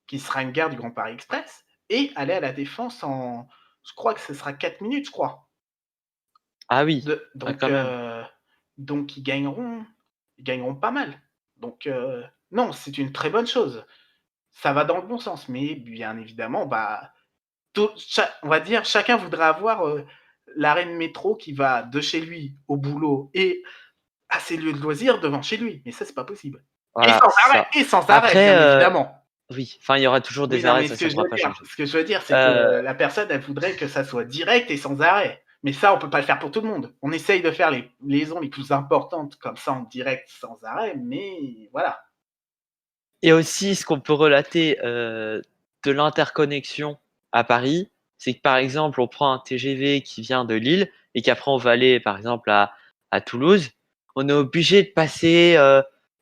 qui sera une gare du Grand Paris Express, et aller à La Défense en, je crois que ce sera 4 minutes, je crois. ah oui, De ah donc quand même. donc ils gagneront pas mal. Donc non, c'est une très bonne chose. Ça va dans le bon sens, mais bien évidemment, bah, on va dire, chacun voudrait avoir, l'arrêt de métro qui va de chez lui au boulot et à ses lieux de loisirs devant chez lui, mais ça, c'est pas possible. Et Voilà, sans c'est arrêt ça. et sans arrêt, Après, bien évidemment. oui, enfin, il y aura toujours Oui, des non, arrêts, mais ce ça que je pourra veux pas dire changer. ce que je veux dire, c'est que Heu, la personne, elle voudrait que ça soit direct et sans arrêt. Mais ça, on peut pas le faire pour tout le monde. On essaye de faire les liaisons les plus importantes comme ça en direct sans arrêt, mais voilà. et aussi ce qu'on peut relater, de l'interconnexion à Paris, c'est que, par exemple, on prend un TGV qui vient de Lille et qu'après on va aller, par exemple, à Toulouse. On est obligé de passer,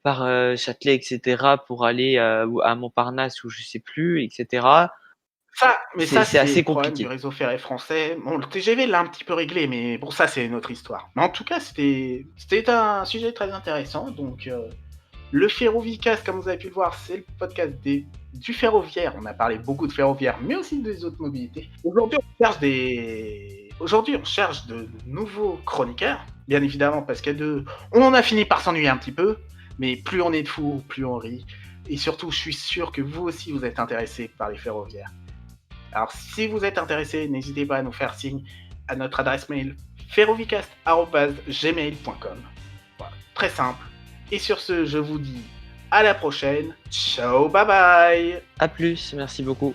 par, Châtelet et cetera pour aller, ou à Montparnasse ou je sais plus et cetera. Ça, C'est c'est le assez problème du compliqué. réseau ferré français. Bon, le TGV l'a un petit peu réglé, mais bon, ça, c'est une autre histoire. Mais en tout cas, c'était un sujet très intéressant, donc Le Ferrovicast, comme vous avez pu le voir, c'est le podcast du ferroviaire. On a parlé beaucoup de ferroviaire, mais aussi des autres mobilités. Aujourd'hui, on cherche de nouveaux chroniqueurs, bien évidemment, parce on a fini par s'ennuyer un petit peu, mais plus on est de fous, plus on rit. Et surtout, je suis sûr que vous aussi, vous êtes intéressés par les ferroviaires. Alors, si vous êtes intéressé, n'hésitez pas à nous faire signe à notre adresse mail ferrovicast@gmail.com. Voilà, très simple. Et sur ce, je vous dis à la prochaine. Ciao, bye bye. À plus, merci beaucoup.